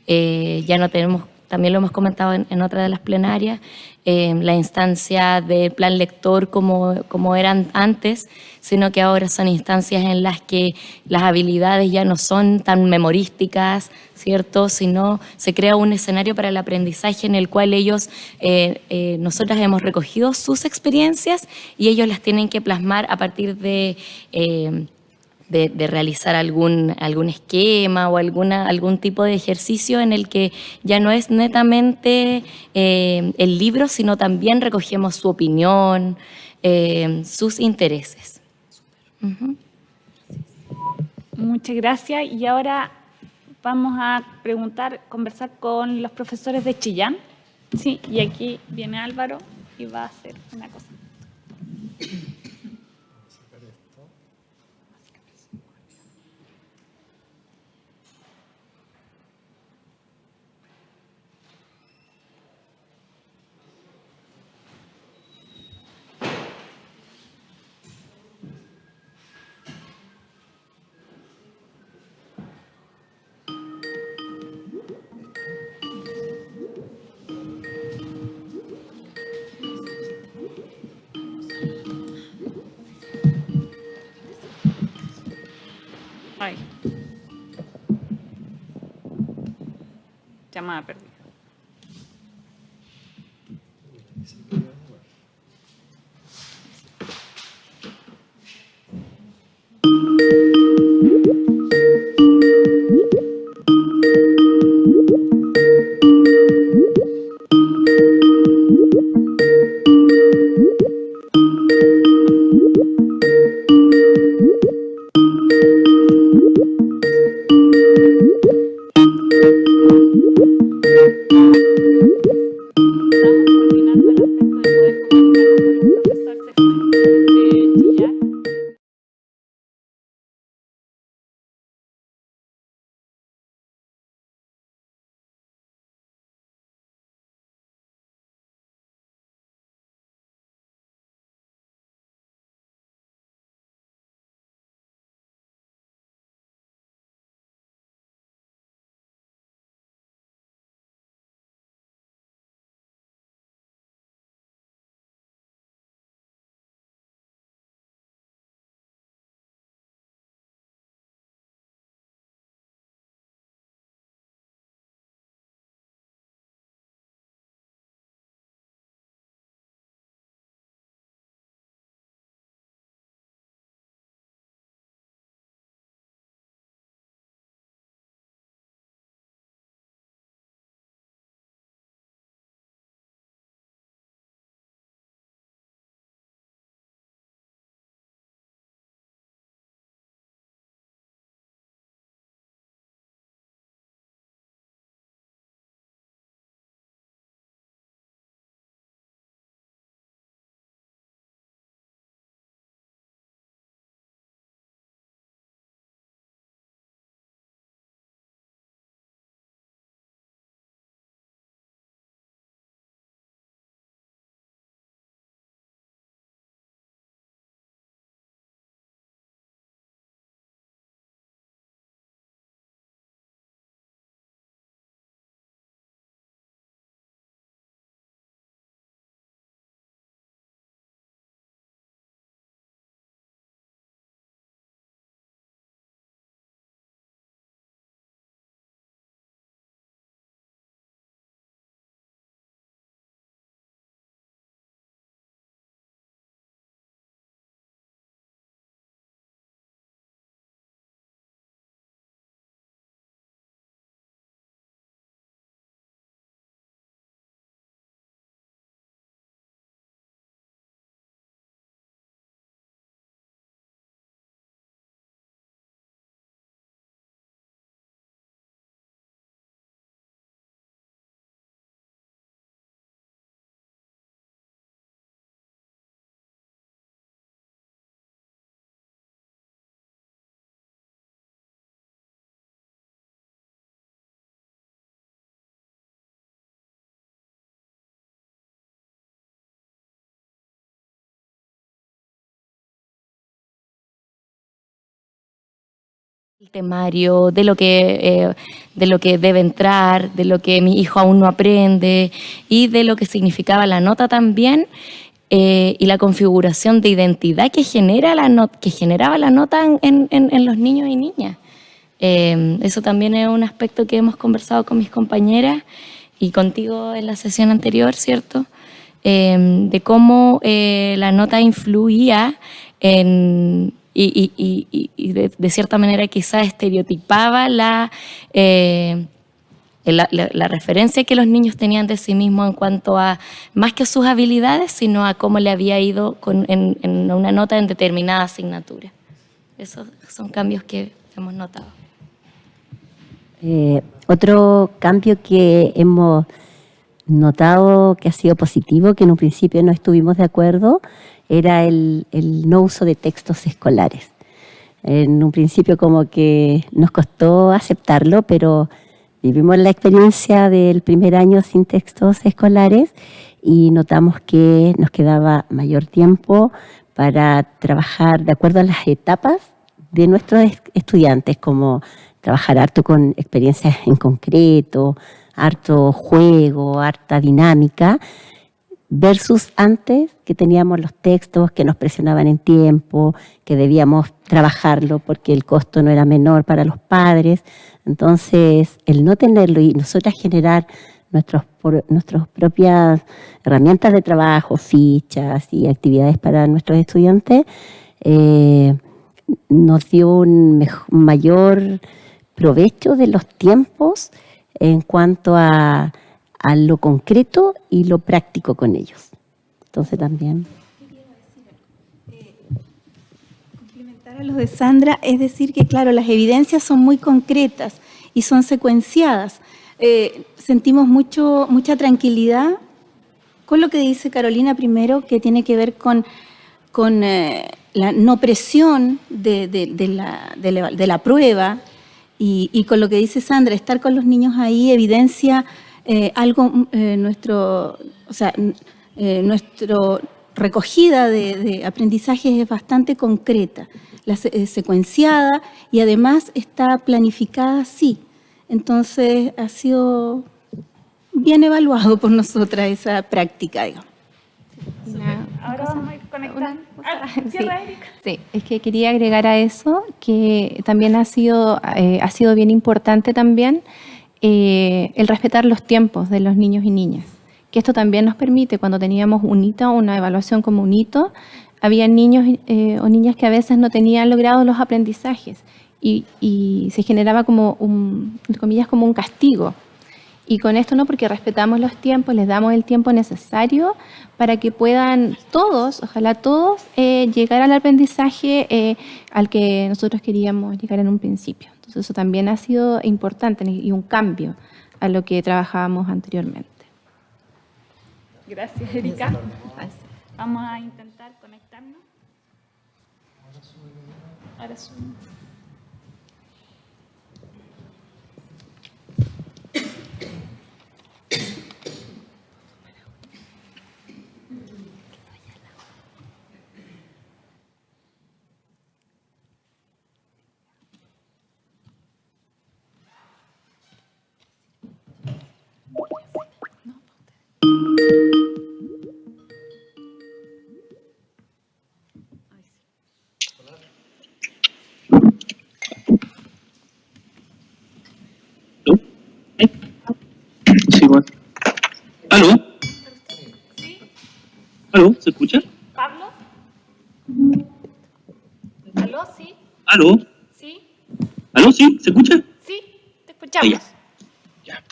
Ya no tenemos, también lo hemos comentado en otra de las plenarias, la instancia del plan lector como eran antes, sino que ahora son instancias en las que las habilidades ya no son tan memorísticas, ¿cierto? Sino se crea un escenario para el aprendizaje en el cual ellos, nosotras hemos recogido sus experiencias y ellos las tienen que plasmar a partir de realizar algún esquema o algún tipo de ejercicio en el que ya no es netamente el libro, sino también recogemos su opinión, sus intereses. Uh-huh. Muchas gracias. Y ahora vamos a conversar con los profesores de Chillán. Sí, y aquí viene Álvaro y va a hacer una cosa. Ay. Llamada perdida. El temario, de lo que debe entrar, de lo que mi hijo aún no aprende y de lo que significaba la nota también, y la configuración de identidad que generaba la nota en los niños y niñas. Eso también es un aspecto que hemos conversado con mis compañeras y contigo en la sesión anterior, ¿cierto? De cómo la nota influía y de cierta manera quizás estereotipaba la referencia que los niños tenían de sí mismos en cuanto a, más que a sus habilidades, sino a cómo le había ido en una nota en determinada asignatura. Esos son cambios que hemos notado. Otro cambio que hemos notado que ha sido positivo, que en un principio no estuvimos de acuerdo, era el no uso de textos escolares. En un principio como que nos costó aceptarlo, pero vivimos la experiencia del primer año sin textos escolares y notamos que nos quedaba mayor tiempo para trabajar de acuerdo a las etapas de nuestros estudiantes, como trabajar harto con experiencias en concreto, harto juego, harta dinámica, versus antes que teníamos los textos que nos presionaban en tiempo, que debíamos trabajarlo porque el costo no era menor para los padres. Entonces, el no tenerlo y nosotras generar nuestras propias herramientas de trabajo, fichas y actividades para nuestros estudiantes, nos dio un mayor provecho de los tiempos en cuanto a lo concreto y lo práctico con ellos. Entonces también... Complementar a lo de Sandra, es decir que claro, las evidencias son muy concretas y son secuenciadas. Sentimos mucha tranquilidad con lo que dice Carolina primero, que tiene que ver con la no presión de la prueba, y con lo que dice Sandra, estar con los niños ahí evidencia nuestra recogida de aprendizajes es bastante concreta, secuenciada y además está planificada así. Entonces ha sido bien evaluado por nosotras esa práctica, digamos. Ahora vamos a ir conectando. Sí, es que quería agregar a eso que también ha sido bien importante también el respetar los tiempos de los niños y niñas. Que esto también nos permite, cuando teníamos un hito, una evaluación como un hito, había niños o niñas que a veces no tenían logrado los aprendizajes y se generaba como entre comillas, como un castigo. Y con esto no, porque respetamos los tiempos, les damos el tiempo necesario para que puedan todos, ojalá todos, llegar al aprendizaje al que nosotros queríamos llegar en un principio. Entonces eso también ha sido importante y un cambio a lo que trabajábamos anteriormente. Gracias, Erika. Vamos a intentar conectarnos. Ahora sí. Sí, bueno. ¿Aló? ¿Sí? ¿Aló? ¿Se escucha? ¿Pablo? ¿Aló? ¿Sí? ¿Aló? ¿Sí? ¿Aló? ¿Sí? ¿Se escucha? Sí, te escuchamos. Ya.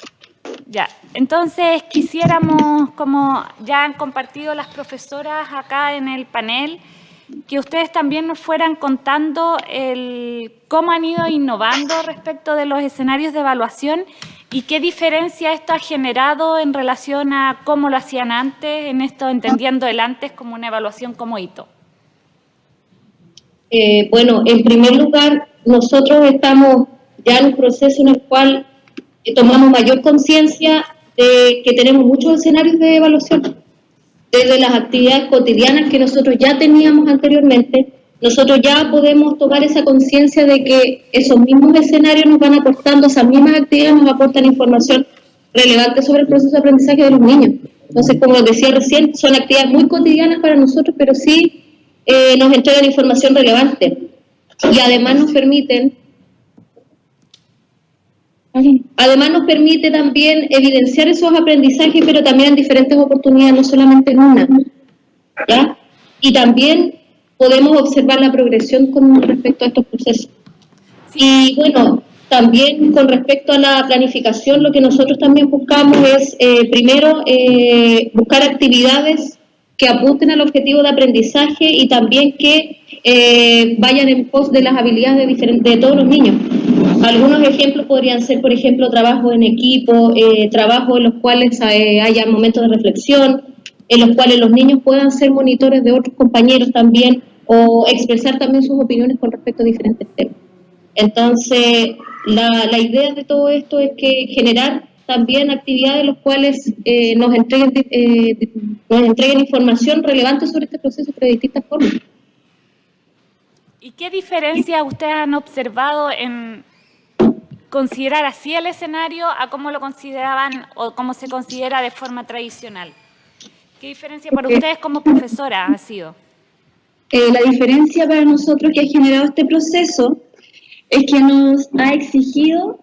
Ya, entonces quisiéramos, como ya han compartido las profesoras acá en el panel, que ustedes también nos fueran contando cómo han ido innovando respecto de los escenarios de evaluación y qué diferencia esto ha generado en relación a cómo lo hacían antes, en esto entendiendo el antes como una evaluación como hito. Bueno, en primer lugar, nosotros estamos ya en un proceso en el cual tomamos mayor conciencia de que tenemos muchos escenarios de evaluación, desde las actividades cotidianas que nosotros ya teníamos anteriormente, nosotros ya podemos tomar esa conciencia de que esos mismos escenarios nos van aportando, esas mismas actividades nos aportan información relevante sobre el proceso de aprendizaje de los niños. Entonces, como les decía recién, son actividades muy cotidianas para nosotros, pero sí nos entregan información relevante. Y además nos permite también evidenciar esos aprendizajes, pero también en diferentes oportunidades, no solamente en una, ¿ya? Y también podemos observar la progresión con respecto a estos procesos. Y bueno, también con respecto a la planificación, lo que nosotros también buscamos es, primero, buscar actividades que apunten al objetivo de aprendizaje y también que vayan en pos de las habilidades de todos los niños. Algunos ejemplos podrían ser, por ejemplo, trabajo en equipo, trabajo en los cuales haya momentos de reflexión, en los cuales los niños puedan ser monitores de otros compañeros también, o expresar también sus opiniones con respecto a diferentes temas. Entonces, la idea de todo esto es que generar también actividades en las cuales nos entreguen información relevante sobre este proceso de distintas formas. ¿Y qué diferencias ustedes han observado en considerar así el escenario a cómo lo consideraban o cómo se considera de forma tradicional? ¿Qué diferencia para ustedes como profesora ha sido? La diferencia para nosotros que ha generado este proceso es que nos ha exigido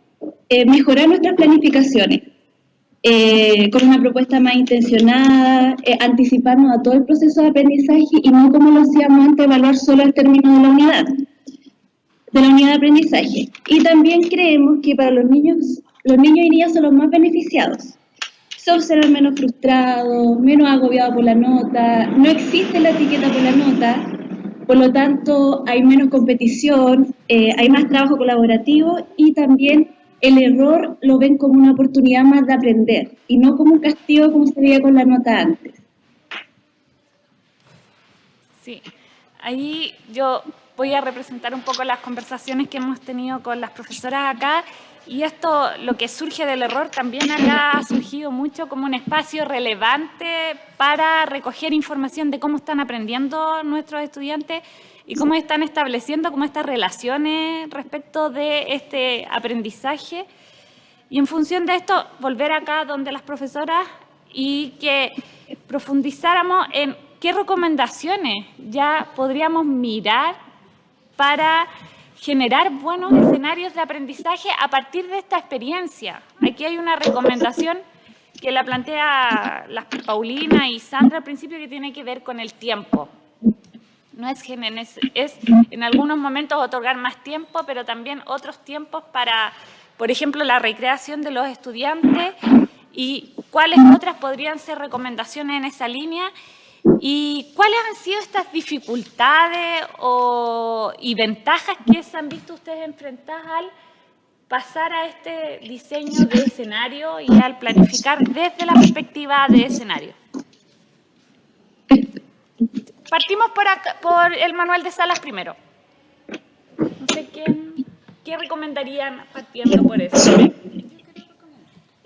mejorar nuestras planificaciones con una propuesta más intencionada, anticiparnos a todo el proceso de aprendizaje y no como lo hacíamos antes, evaluar solo el término de la unidad de aprendizaje. Y también creemos que para los niños y niñas son los más beneficiados. Se observan menos frustrados, menos agobiados por la nota, no existe la etiqueta por la nota, por lo tanto hay menos competición, hay más trabajo colaborativo y también el error lo ven como una oportunidad más de aprender y no como un castigo como se veía con la nota antes. Sí, ahí yo voy a representar un poco las conversaciones que hemos tenido con las profesoras acá. Y esto, lo que surge del error, también acá ha surgido mucho como un espacio relevante para recoger información de cómo están aprendiendo nuestros estudiantes y cómo están estableciendo como estas relaciones respecto de este aprendizaje. Y en función de esto, volver acá donde las profesoras y que profundizáramos en qué recomendaciones ya podríamos mirar para generar buenos escenarios de aprendizaje a partir de esta experiencia. Aquí hay una recomendación que la plantea las Paulina y Sandra al principio, que tiene que ver con el tiempo. No es en algunos momentos otorgar más tiempo, pero también otros tiempos para, por ejemplo, la recreación de los estudiantes, y cuáles otras podrían ser recomendaciones en esa línea. ¿Y cuáles han sido estas dificultades y ventajas que se han visto ustedes enfrentadas al pasar a este diseño de escenario y al planificar desde la perspectiva de escenario? Partimos por el manual de salas primero. No sé qué recomendarían partiendo por eso.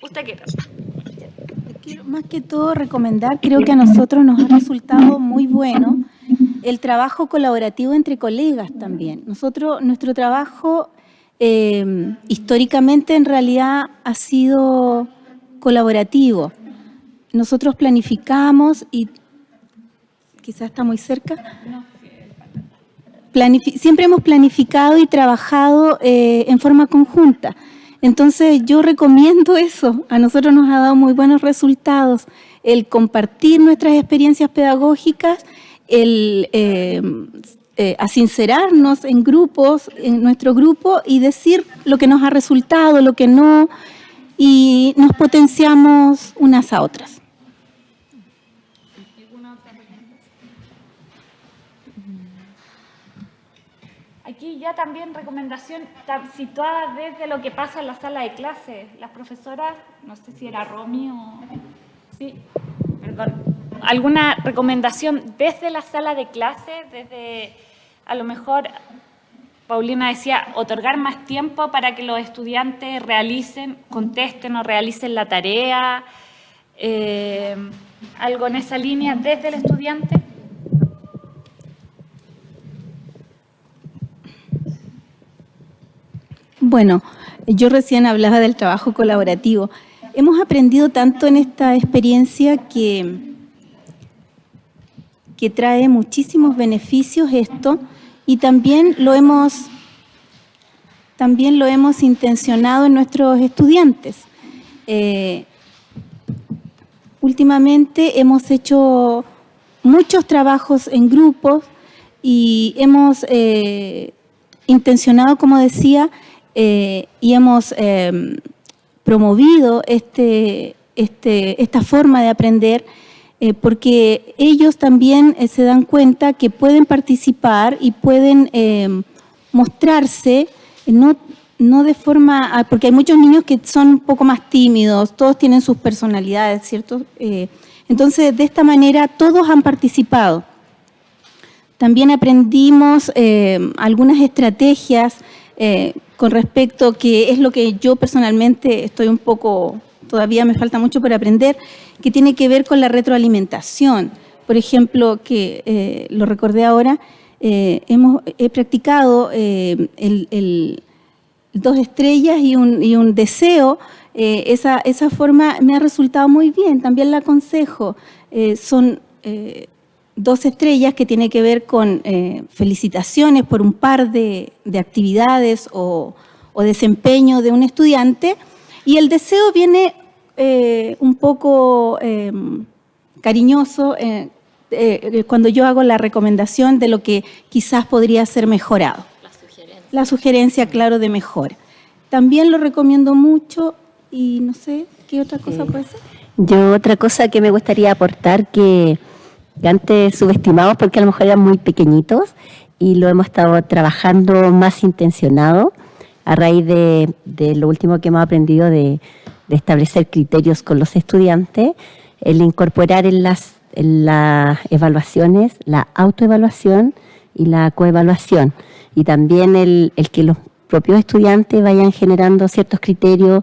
¿Usted qué tal? Quiero más que todo recomendar, creo que a nosotros nos ha resultado muy bueno el trabajo colaborativo entre colegas también. Nuestro trabajo históricamente en realidad ha sido colaborativo. Nosotros planificamos y quizás está muy cerca. Siempre hemos planificado y trabajado en forma conjunta. Entonces yo recomiendo eso, a nosotros nos ha dado muy buenos resultados, el compartir nuestras experiencias pedagógicas, el asincerarnos en grupos, en nuestro grupo, y decir lo que nos ha resultado, lo que no, y nos potenciamos unas a otras. Aquí ya también recomendación situada desde lo que pasa en la sala de clase. Las profesoras, no sé si era Romy o... Sí, perdón. ¿Alguna recomendación desde la sala de clase? Desde, a lo mejor, Paulina decía, otorgar más tiempo para que los estudiantes contesten o realicen la tarea. ¿Algo en esa línea desde el estudiante? Bueno, yo recién hablaba del trabajo colaborativo. Hemos aprendido tanto en esta experiencia que trae muchísimos beneficios esto, y también lo hemos intencionado en nuestros estudiantes. Últimamente hemos hecho muchos trabajos en grupos y hemos intencionado, como decía, y hemos promovido esta forma de aprender, porque ellos también se dan cuenta que pueden participar y pueden mostrarse, no de forma, porque hay muchos niños que son un poco más tímidos, todos tienen sus personalidades, ¿cierto? Entonces, de esta manera, todos han participado. También aprendimos algunas estrategias con respecto, que es lo que yo personalmente estoy un poco, todavía me falta mucho por aprender, que tiene que ver con la retroalimentación. Por ejemplo, que lo recordé ahora, he practicado el 2 estrellas y un deseo. Esa forma me ha resultado muy bien, también la aconsejo. Son 2 estrellas que tiene que ver con felicitaciones por un par de actividades o desempeño de un estudiante, y el deseo viene un poco cariñoso cuando yo hago la recomendación de lo que quizás podría ser mejorado. La sugerencia, claro, de mejora. También lo recomiendo mucho, y no sé, ¿qué otra cosa puede ser? Yo otra cosa que me gustaría aportar, que antes subestimamos porque a lo mejor eran muy pequeñitos, y lo hemos estado trabajando más intencionado a raíz de lo último que hemos aprendido de establecer criterios con los estudiantes, el incorporar en las evaluaciones la autoevaluación y la coevaluación, y también el que los propios estudiantes vayan generando ciertos criterios.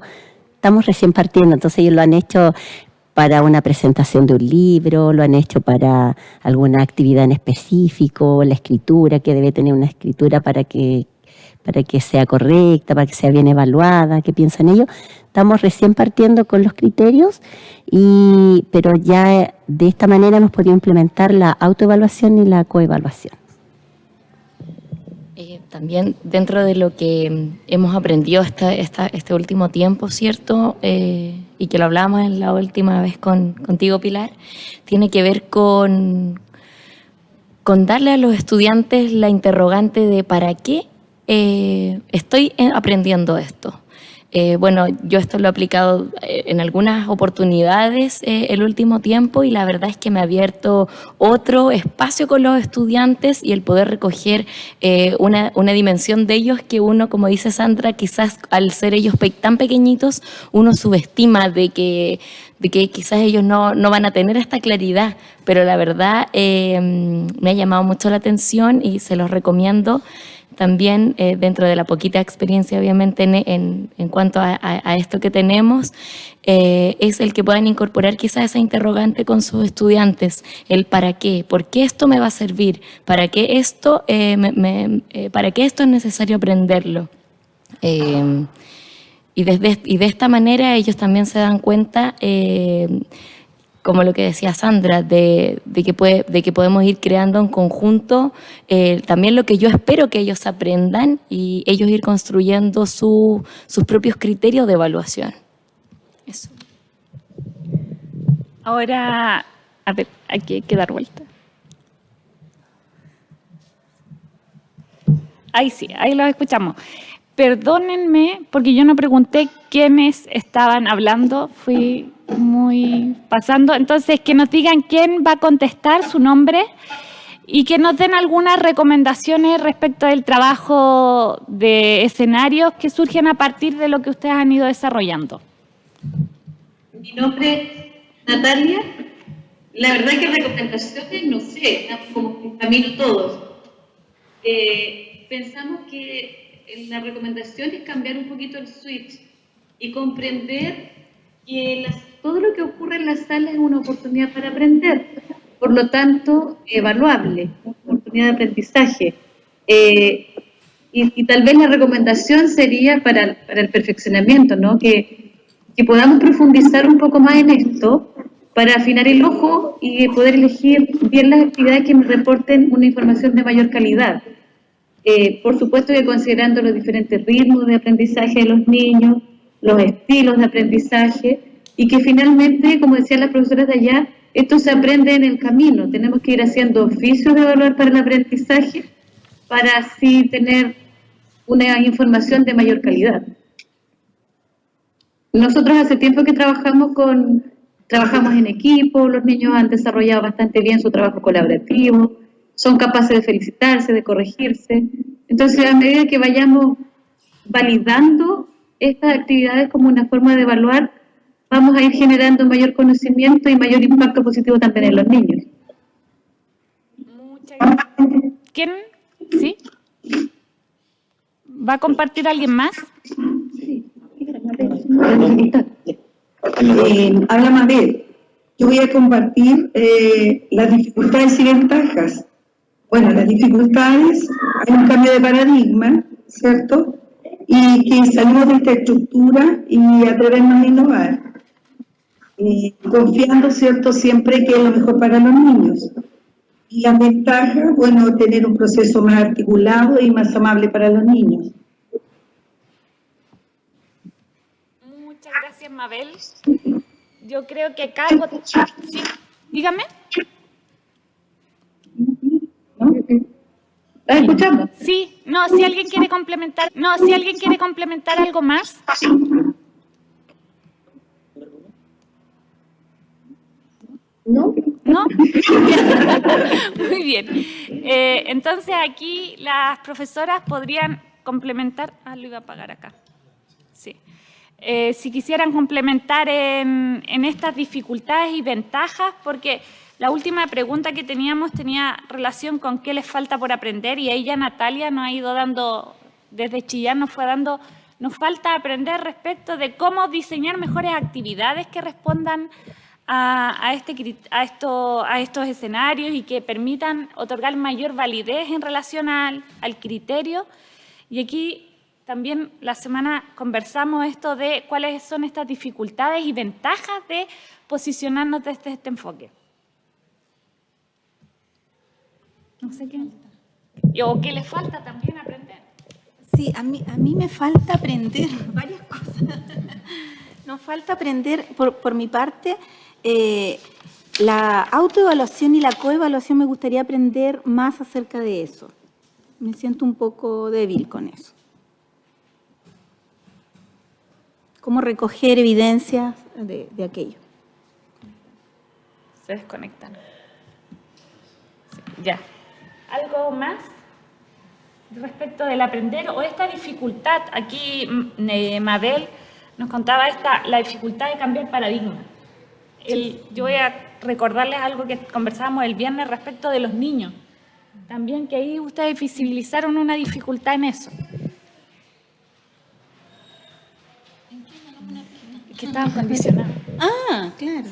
Estamos recién partiendo, entonces ellos lo han hecho para una presentación de un libro, lo han hecho para alguna actividad en específico, la escritura, que debe tener una escritura para que sea correcta, para que sea bien evaluada, ¿qué piensan ellos? Estamos recién partiendo con los criterios, pero ya de esta manera hemos podido implementar la autoevaluación y la coevaluación. También dentro de lo que hemos aprendido este último tiempo, ¿cierto? Y que lo hablábamos la última vez contigo, Pilar, tiene que ver con darle a los estudiantes la interrogante de ¿para qué estoy aprendiendo esto? Bueno, yo esto lo he aplicado en algunas oportunidades el último tiempo, y la verdad es que me ha abierto otro espacio con los estudiantes, y el poder recoger una dimensión de ellos que uno, como dice Sandra, quizás al ser ellos tan pequeñitos, uno subestima de que quizás ellos no van a tener esta claridad, pero la verdad me ha llamado mucho la atención y se los recomiendo. También dentro de la poquita experiencia, obviamente, en cuanto a esto que tenemos, es el que puedan incorporar quizás esa interrogante con sus estudiantes, el ¿para qué? ¿Por qué esto me va a servir? ¿Para qué esto, para qué esto es necesario aprenderlo? Y de esta manera ellos también se dan cuenta, como lo que decía Sandra, de que podemos ir creando en conjunto también lo que yo espero que ellos aprendan, y ellos ir construyendo sus propios criterios de evaluación. Eso. Ahora, a ver, hay que dar vuelta. Ahí sí, ahí los escuchamos. Perdónenme, porque yo no pregunté quiénes estaban hablando, fui muy pasando. Entonces, que nos digan quién va a contestar, su nombre, y que nos den algunas recomendaciones respecto del trabajo de escenarios que surgen a partir de lo que ustedes han ido desarrollando. Mi nombre es Natalia. La verdad que recomendaciones, no sé, como que camino todos. Pensamos que la recomendación es cambiar un poquito el switch y comprender que todo lo que ocurre en la sala es una oportunidad para aprender, por lo tanto, evaluable, una oportunidad de aprendizaje. y tal vez la recomendación sería para el perfeccionamiento, ¿no? Que podamos profundizar un poco más en esto para afinar el ojo y poder elegir bien las actividades que nos reporten una información de mayor calidad. Por supuesto que considerando los diferentes ritmos de aprendizaje de los niños, los estilos de aprendizaje, y que finalmente, como decían las profesoras de allá, esto se aprende en el camino. Tenemos que ir haciendo oficios de valor para el aprendizaje para así tener una información de mayor calidad. Nosotros hace tiempo que trabajamos en equipo, los niños han desarrollado bastante bien su trabajo colaborativo, son capaces de felicitarse, de corregirse. Entonces, a medida que vayamos validando estas actividades como una forma de evaluar, vamos a ir generando mayor conocimiento y mayor impacto positivo también en los niños. Muchas gracias. ¿Quién? ¿Sí? ¿Va a compartir alguien más? Habla Mabel. Yo voy a compartir las dificultades y ventajas. Bueno, las dificultades, hay un cambio de paradigma, ¿cierto? Y que salimos de esta estructura y atrevernos a innovar. Confiando, ¿cierto?, siempre que es lo mejor para los niños. Y las ventajas, bueno, tener un proceso más articulado y más amable para los niños. Muchas gracias, Mabel. Yo creo que acá... Sí, dígame. ¿Estás escuchando? Sí, no, si alguien quiere complementar, algo más. ¿No? ¿No? Muy bien. Entonces aquí las profesoras podrían complementar. Lo iba a apagar acá. Sí. Si quisieran complementar en estas dificultades y ventajas, porque la última pregunta que teníamos tenía relación con qué les falta por aprender, y ahí ya Natalia nos ha ido dando, desde Chillán nos falta aprender respecto de cómo diseñar mejores actividades que respondan a estos escenarios y que permitan otorgar mayor validez en relación al criterio. Y aquí también la semana conversamos esto de cuáles son estas dificultades y ventajas de posicionarnos desde este enfoque. No sé qué. O qué les falta también aprender. Sí, a mí me falta aprender varias cosas. Nos falta aprender, por mi parte, la autoevaluación y la coevaluación. Me gustaría aprender más acerca de eso. Me siento un poco débil con eso. Cómo recoger evidencias de aquello. Se desconectan. Sí, ya. ¿Algo más respecto del aprender o esta dificultad? Aquí Mabel nos contaba la dificultad de cambiar paradigma. Yo voy a recordarles algo que conversábamos el viernes respecto de los niños. También que ahí ustedes visibilizaron una dificultad en eso. Que estaban condicionados. Claro.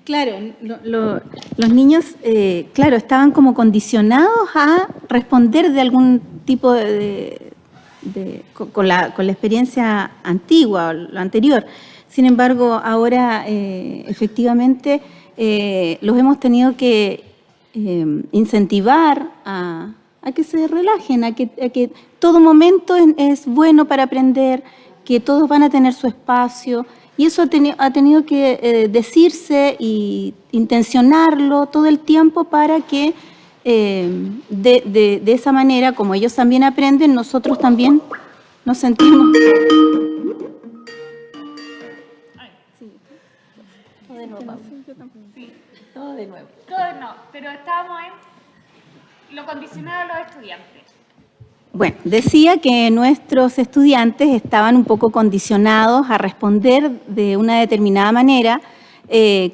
Claro, los niños, claro, estaban como condicionados a responder de algún tipo con la experiencia antigua, lo anterior. Sin embargo, ahora efectivamente los hemos tenido que incentivar a que se relajen, a que todo momento es bueno para aprender, que todos van a tener su espacio. Y eso ha tenido que decirse y intencionarlo todo el tiempo para que de esa manera, como ellos también aprenden, nosotros también nos sentimos... Todo de nuevo, Pablo. Sí. Todo de nuevo. Todo no, pero estábamos en lo condicionado a los estudiantes. Bueno, decía que nuestros estudiantes estaban un poco condicionados a responder de una determinada manera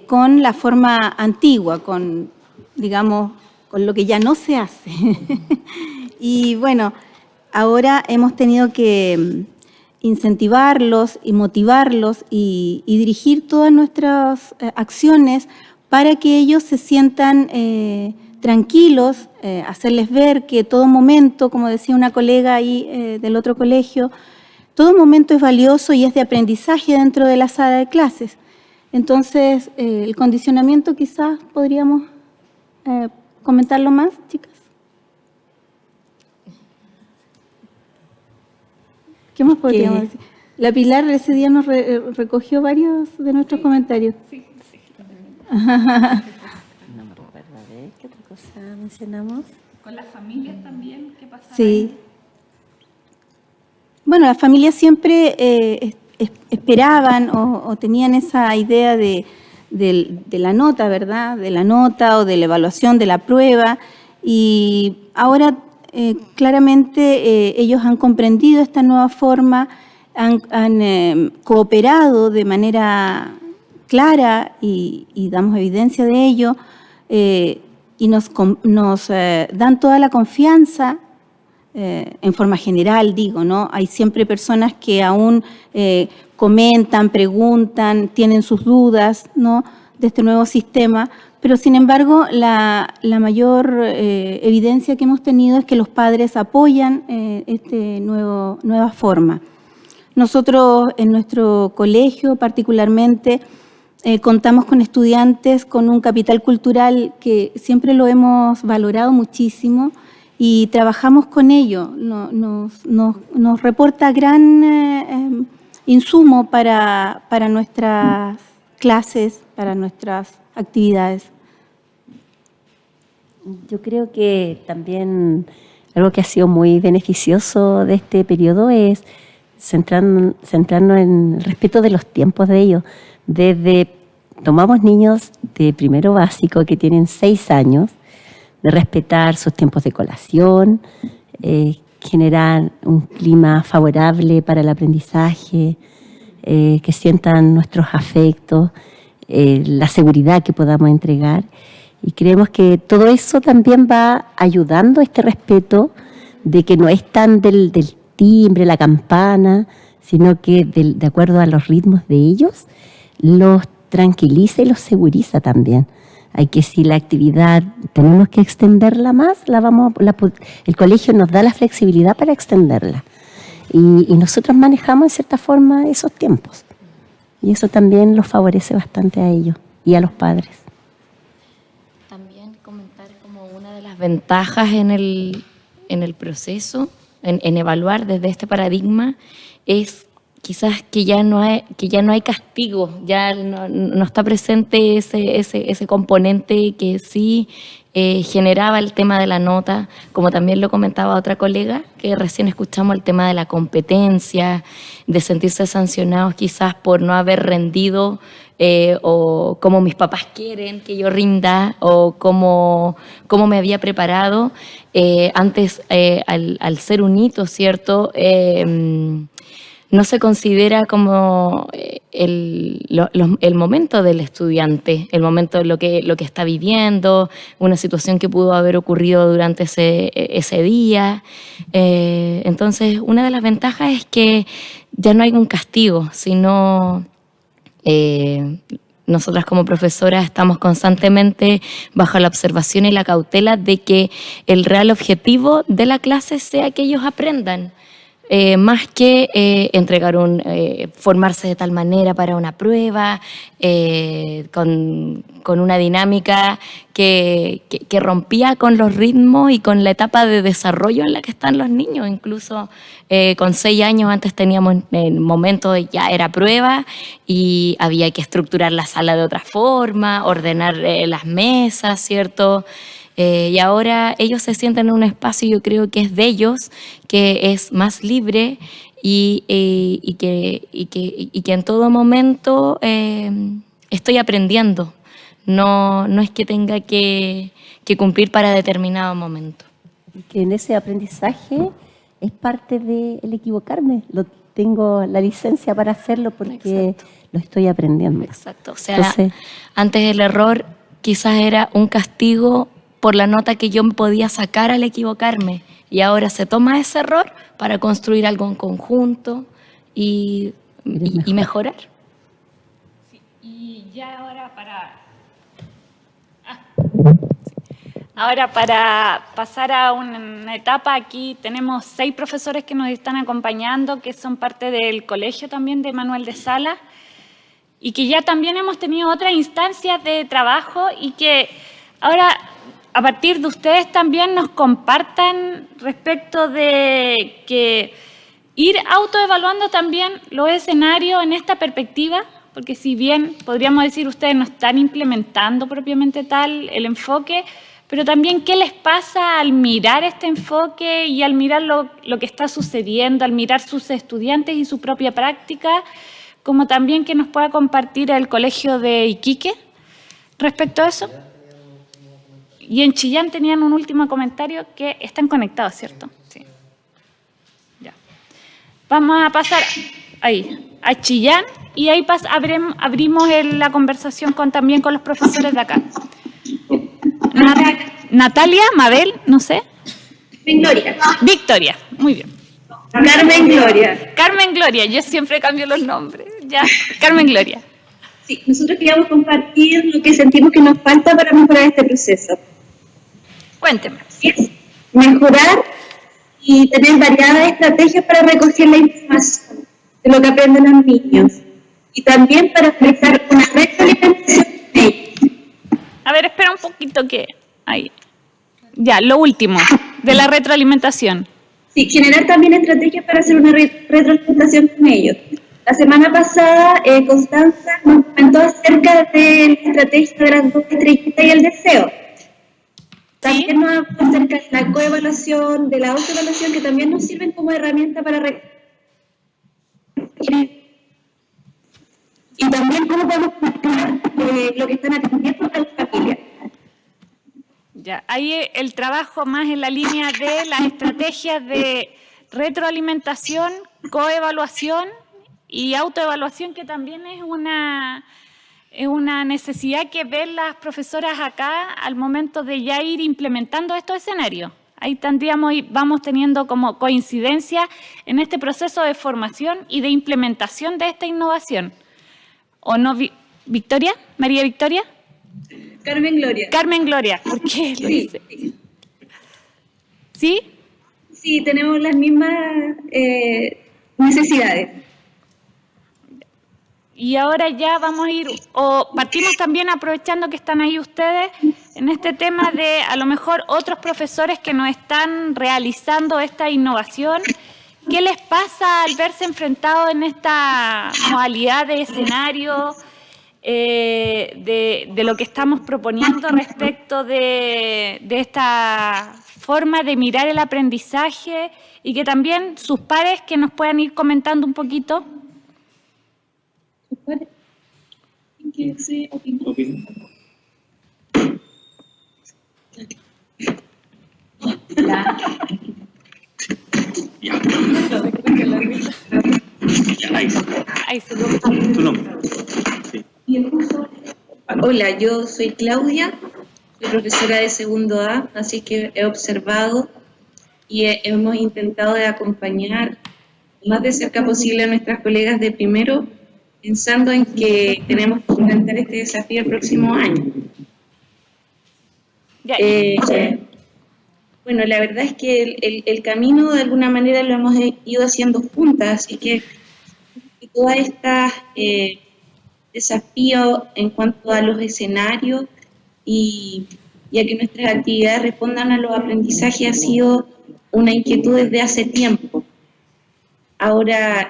con la forma antigua, digamos, con lo que ya no se hace. Y bueno, ahora hemos tenido que incentivarlos y motivarlos y dirigir todas nuestras acciones para que ellos se sientan tranquilos, hacerles ver que todo momento, como decía una colega ahí del otro colegio, todo momento es valioso y es de aprendizaje dentro de la sala de clases. Entonces, el condicionamiento quizás podríamos comentarlo más, chicas. ¿Qué más podríamos decir? La Pilar ese día nos recogió varios de nuestros comentarios. No me recuerdo, a ver, ¿qué otra cosa mencionamos? Con las familias también, ¿qué pasa? Sí. Bueno, las familias siempre esperaban o tenían esa idea de la nota, ¿verdad? De la nota o de la evaluación de la prueba. Y ahora claramente ellos han comprendido esta nueva forma, han cooperado de manera clara y damos evidencia de ello y nos dan toda la confianza. En forma general, digo, ¿no? Hay siempre personas que aún comentan, preguntan, tienen sus dudas, ¿no?, de este nuevo sistema, pero sin embargo la mayor evidencia que hemos tenido es que los padres apoyan esta nueva forma. Nosotros en nuestro colegio particularmente contamos con estudiantes con un capital cultural que siempre lo hemos valorado muchísimo, y trabajamos con ello. Nos reporta gran insumo para nuestras clases, para nuestras actividades. Yo creo que también algo que ha sido muy beneficioso de este periodo es centrarnos en el respeto de los tiempos de ellos. Tomamos niños de primero básico que tienen 6 años, de respetar sus tiempos de colación, generar un clima favorable para el aprendizaje, que sientan nuestros afectos, la seguridad que podamos entregar. Y creemos que todo eso también va ayudando a este respeto de que no es tan del timbre, la campana, sino que de acuerdo a los ritmos de ellos, los tranquiliza y los seguriza también. Hay que, si la actividad tenemos que extenderla más, el colegio nos da la flexibilidad para extenderla. Y nosotros manejamos en cierta forma esos tiempos. Y eso también los favorece bastante a ellos y a los padres. También comentar como una de las ventajas en el proceso, en evaluar desde este paradigma, es quizás que ya no hay castigo, ya no está presente ese componente que sí generaba el tema de la nota, como también lo comentaba otra colega, que recién escuchamos el tema de la competencia, de sentirse sancionados quizás por no haber rendido o como mis papás quieren que yo rinda o como me había preparado. Antes, al ser un hito, ¿cierto?, no se considera como el momento del estudiante, el momento de lo que está viviendo, una situación que pudo haber ocurrido durante ese día. Entonces, una de las ventajas es que ya no hay un castigo, sino nosotras como profesoras estamos constantemente bajo la observación y la cautela de que el real objetivo de la clase sea que ellos aprendan. Más que formarse de tal manera para una prueba, con una dinámica que rompía con los ritmos y con la etapa de desarrollo en la que están los niños. Incluso con 6 años antes teníamos el momento de ya era prueba y había que estructurar la sala de otra forma, ordenar las mesas, ¿cierto? Y ahora ellos se sienten en un espacio, yo creo que es de ellos, que es más libre y que en todo momento estoy aprendiendo. No es que tenga que cumplir para determinado momento. Que en ese aprendizaje es parte del equivocarme. Tengo la licencia para hacerlo porque Exacto. Lo estoy aprendiendo. Exacto. O sea, entonces, antes el error quizás era un castigo por la nota que yo me podía sacar al equivocarme. Y ahora se toma ese error para construir algo en conjunto y mejorar. Sí, y ya ahora Ahora, para pasar a una etapa, aquí tenemos 6 profesores que nos están acompañando, que son parte del colegio también de Manuel de Salas, y que ya también hemos tenido otras instancias de trabajo y que ahora, a partir de ustedes también nos compartan respecto de que ir autoevaluando también los escenarios en esta perspectiva, porque si bien podríamos decir ustedes no están implementando propiamente tal el enfoque, pero también qué les pasa al mirar este enfoque y al mirar lo que está sucediendo, al mirar sus estudiantes y su propia práctica, como también que nos pueda compartir el Colegio de Iquique respecto a eso. Y en Chillán tenían un último comentario, que están conectados, ¿cierto? Sí. Ya. Vamos a pasar ahí, a Chillán, y ahí abrimos la conversación también con los profesores de acá. Natalia, Mabel, no sé. Victoria. Victoria, muy bien. Carmen Gloria. Carmen Gloria, yo siempre cambio los nombres. Ya, Carmen Gloria. Sí, nosotros queríamos compartir lo que sentimos que nos falta para mejorar este proceso. Cuénteme. Es mejorar y tener variadas estrategias para recoger la información de lo que aprenden los niños. Y también para realizar una retroalimentación de ellos. A ver, espera un poquito que... Ahí. Ya, lo último, de la retroalimentación. Sí, generar también estrategias para hacer una retroalimentación con ellos. La semana pasada, Constanza nos comentó acerca de la estrategia de las 2 estrellitas y el deseo. También nos habló acerca de la coevaluación, de la autoevaluación, que también nos sirven como herramienta para y también cómo podemos mejorar lo que están aprendiendo a las familias. Ya, ahí el trabajo más en la línea de las estrategias de retroalimentación, coevaluación y autoevaluación, que también es una necesidad que ven las profesoras acá al momento de ya ir implementando estos escenarios. Ahí vamos teniendo como coincidencia en este proceso de formación y de implementación de esta innovación. ¿O no, Victoria? ¿María Victoria? Carmen Gloria. Carmen Gloria, ¿por qué lo dice? ¿Sí? Sí, tenemos las mismas necesidades. Y ahora ya vamos a ir, o partimos también aprovechando que están ahí ustedes en este tema de a lo mejor otros profesores que nos están realizando esta innovación. ¿Qué les pasa al verse enfrentados en esta modalidad de escenario, de lo que estamos proponiendo respecto de esta forma de mirar el aprendizaje, y que también sus pares que nos puedan ir comentando un poquito? ¿Qué se opina? Ya, ahí se tu nombre. Sí. Hola, yo soy Claudia, soy profesora de segundo A, así que he observado y hemos intentado de acompañar lo más de cerca posible a nuestras colegas de primero, pensando en que tenemos que enfrentar este desafío el próximo año. Bueno, la verdad es que el camino de alguna manera lo hemos ido haciendo juntas, así que todas estas desafíos en cuanto a los escenarios y a que nuestras actividades respondan a los aprendizajes ha sido una inquietud desde hace tiempo. Ahora,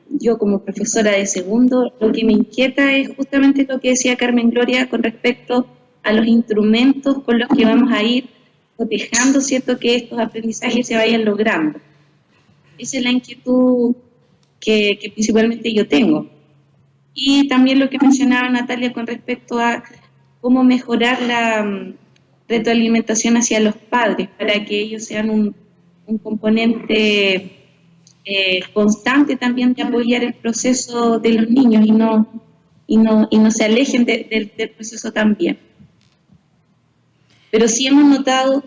yo como profesora de segundo, lo que me inquieta es justamente lo que decía Carmen Gloria con respecto a los instrumentos con los que vamos a ir cotejando, ¿cierto?, que estos aprendizajes se vayan logrando. Esa es la inquietud que principalmente yo tengo. Y también lo que mencionaba Natalia con respecto a cómo mejorar la retroalimentación hacia los padres para que ellos sean un componente constante también de apoyar el proceso de los niños y no se alejen del proceso también. Pero sí hemos notado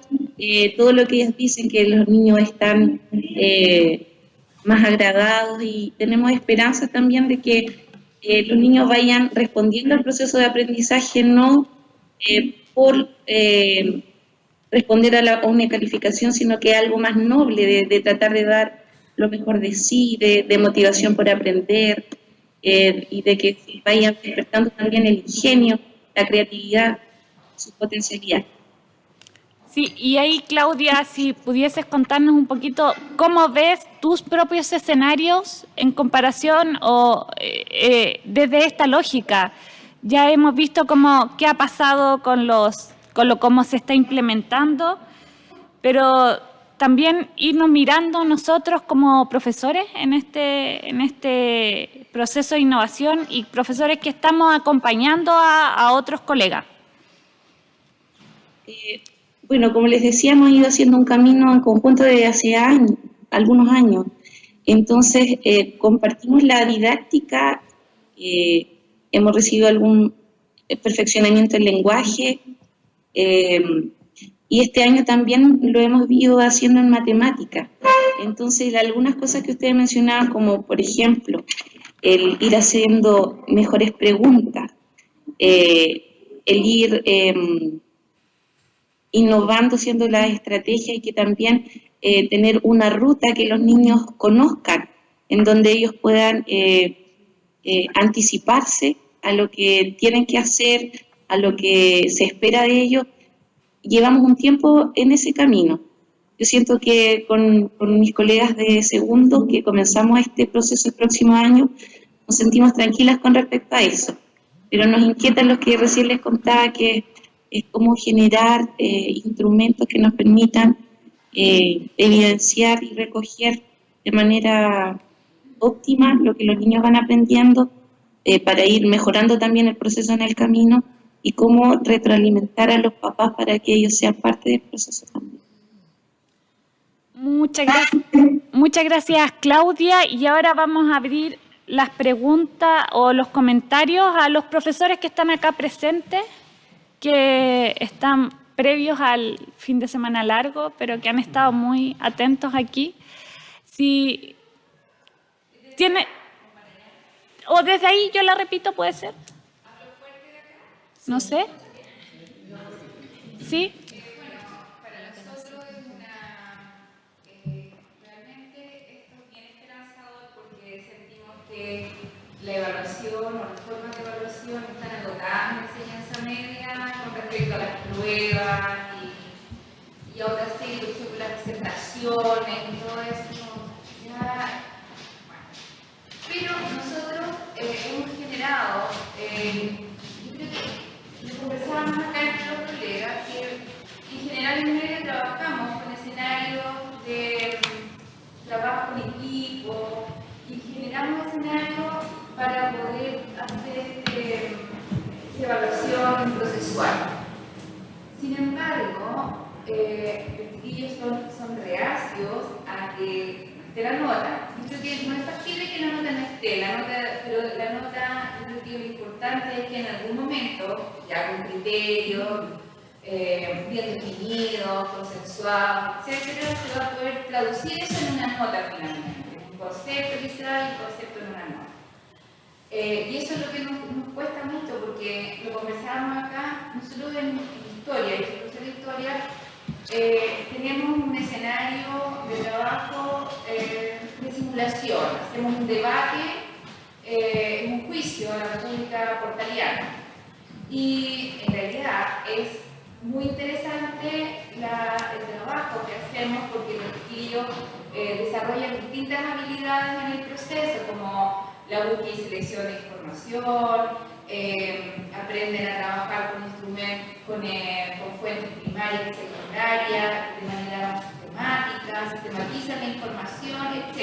todo lo que ellas dicen, que los niños están más agradados, y tenemos esperanza también de que los niños vayan respondiendo al proceso de aprendizaje no por responder a una calificación, sino que es algo más noble, de tratar de dar lo mejor de sí, de motivación por aprender, y de que vayan despertando también el ingenio, la creatividad, su potencialidad. Sí, y ahí, Claudia, si pudieses contarnos un poquito cómo ves tus propios escenarios en comparación o desde esta lógica. Ya hemos visto qué ha pasado con cómo se está implementando, pero también irnos mirando nosotros como profesores en este proceso de innovación y profesores que estamos acompañando a otros colegas. Bueno, como les decía, hemos ido haciendo un camino en conjunto desde hace algunos años. Entonces, compartimos la didáctica, hemos recibido algún perfeccionamiento en lenguaje, y este año también lo hemos ido haciendo en matemática. Entonces, algunas cosas que ustedes mencionaban, como por ejemplo, el ir haciendo mejores preguntas, el ir innovando, haciendo las estrategias, y que también tener una ruta que los niños conozcan, en donde ellos puedan anticiparse a lo que tienen que hacer, a lo que se espera de ellos. Llevamos un tiempo en ese camino. Yo siento que con mis colegas de segundo, que comenzamos este proceso el próximo año, nos sentimos tranquilas con respecto a eso. Pero nos inquietan lo que recién les contaba, que es cómo generar instrumentos que nos permitan evidenciar y recoger de manera óptima lo que los niños van aprendiendo, para ir mejorando también el proceso en el camino, y cómo retroalimentar a los papás para que ellos sean parte del proceso también. Muchas gracias, Claudia. Y ahora vamos a abrir las preguntas o los comentarios a los profesores que están acá presentes, que están previos al fin de semana largo, pero que han estado muy atentos aquí. Si tiene, o desde ahí yo la repito, puede ser. No sé. ¿Sí? Bueno, para nosotros es realmente esto es bien esperanzador, porque sentimos que la evaluación o las formas de evaluación están agotadas en la enseñanza media con respecto a las pruebas y a otras series, por ejemplo, las presentaciones y todo eso. Ya, bueno. Pero nosotros hemos generado, yo creo que lo conversábamos acá entre los colegas, que en general en medio trabajamos con escenarios de trabajo en equipo y generamos escenarios para poder hacer evaluación procesual. Sin embargo, los chiquillos son reacios a que esté la nota. Yo creo que no es factible que la nota no esté, pero la nota, yo creo que lo importante es que en algún momento, ya con criterio, bien definido, consensuado, etcétera, se va a poder traducir eso en una nota finalmente, un concepto quizás y un concepto en una nota. Y eso es lo que nos cuesta mucho, porque lo conversábamos acá, nosotros en historia, y el proceso de historia, tenemos un escenario de trabajo de simulación, hacemos un debate, un juicio a la República Portaliana, y en realidad es muy interesante el trabajo que hacemos, porque los chiquillos desarrollan distintas habilidades en el proceso, como la búsqueda y selección de información, aprenden a trabajar con instrumentos, con fuentes primarias y secundarias de manera sistemática, sistematizan la información, etc.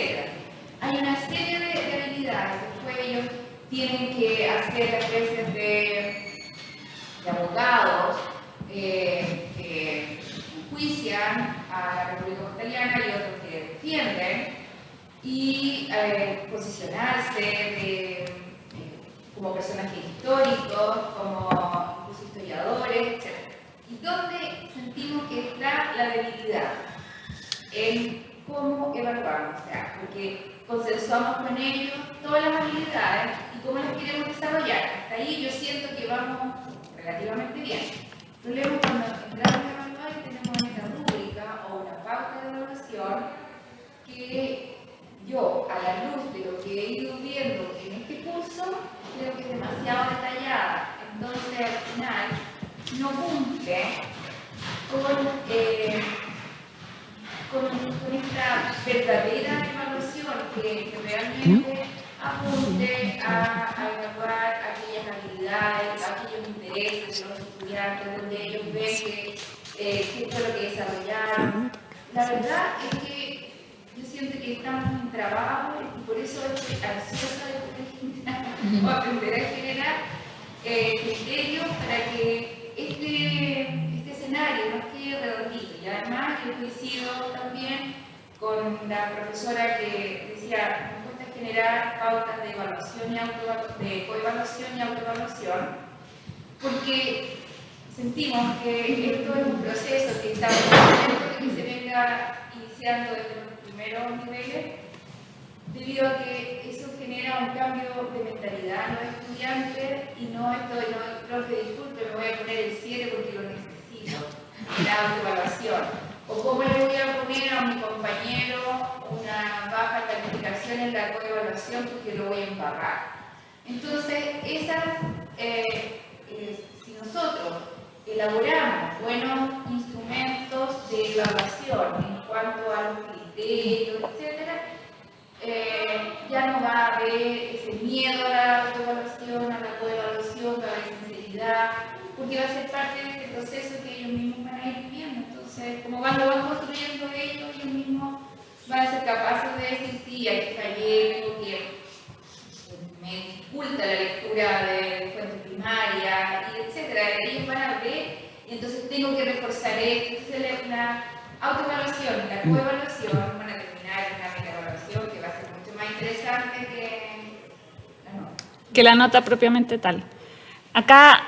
Hay una serie de habilidades. Después ellos tienen que hacer a veces de abogados que enjuician a la República Portaliana y otros que defienden, y posicionarse como personajes históricos, como incluso historiadores, etc. ¿Y dónde sentimos que está la debilidad? En cómo evaluamos, o sea, porque consensuamos con ellos todas las habilidades y cómo las queremos desarrollar. Hasta ahí yo siento que vamos relativamente bien. El problema es cuando entramos a evaluar y tenemos yo, a la luz de lo que he ido viendo en este curso, creo que es demasiado detallada. Entonces, al final, no cumple con esta verdadera evaluación que realmente apunte a evaluar aquellas habilidades, aquellos intereses de los estudiantes, donde ellos ven qué fue lo que desarrollaron. La verdad es que yo siento que estamos en trabajo y por eso estoy ansiosa de poder generar o aprender a generar criterios para que este escenario no quede redondito. Y además yo coincido también con la profesora que decía, nos cuesta generar pautas de evaluación y de coevaluación y autoevaluación, porque sentimos que esto es un proceso que estamos de que se venga iniciando desde los primeros niveles, debido a que eso genera un cambio de mentalidad en los estudiantes y no estoy, no, profe, disculpe, me voy a poner el 7 porque lo necesito, la autoevaluación. O cómo le voy a poner a mi compañero una baja calificación en la coevaluación porque lo voy a embarrar. Entonces, si nosotros elaboramos buenos instrumentos de evaluación en cuanto a los criterios, etc., ya no va a haber ese miedo a la autoevaluación, a la coevaluación, va a haber sinceridad, porque va a ser parte de este proceso que ellos mismos van a ir viviendo. Entonces, como cuando van construyendo ellos mismos van a ser capaces de decir, sí, aquí fallé, tengo que me dificulta la lectura de fuentes primarias, y etcétera. Ellos van a ver, y entonces tengo que reforzar esto. Entonces, la autoevaluación y la coevaluación van a terminar en una metaevaluación que va a ser mucho más interesante que la nota propiamente tal. Acá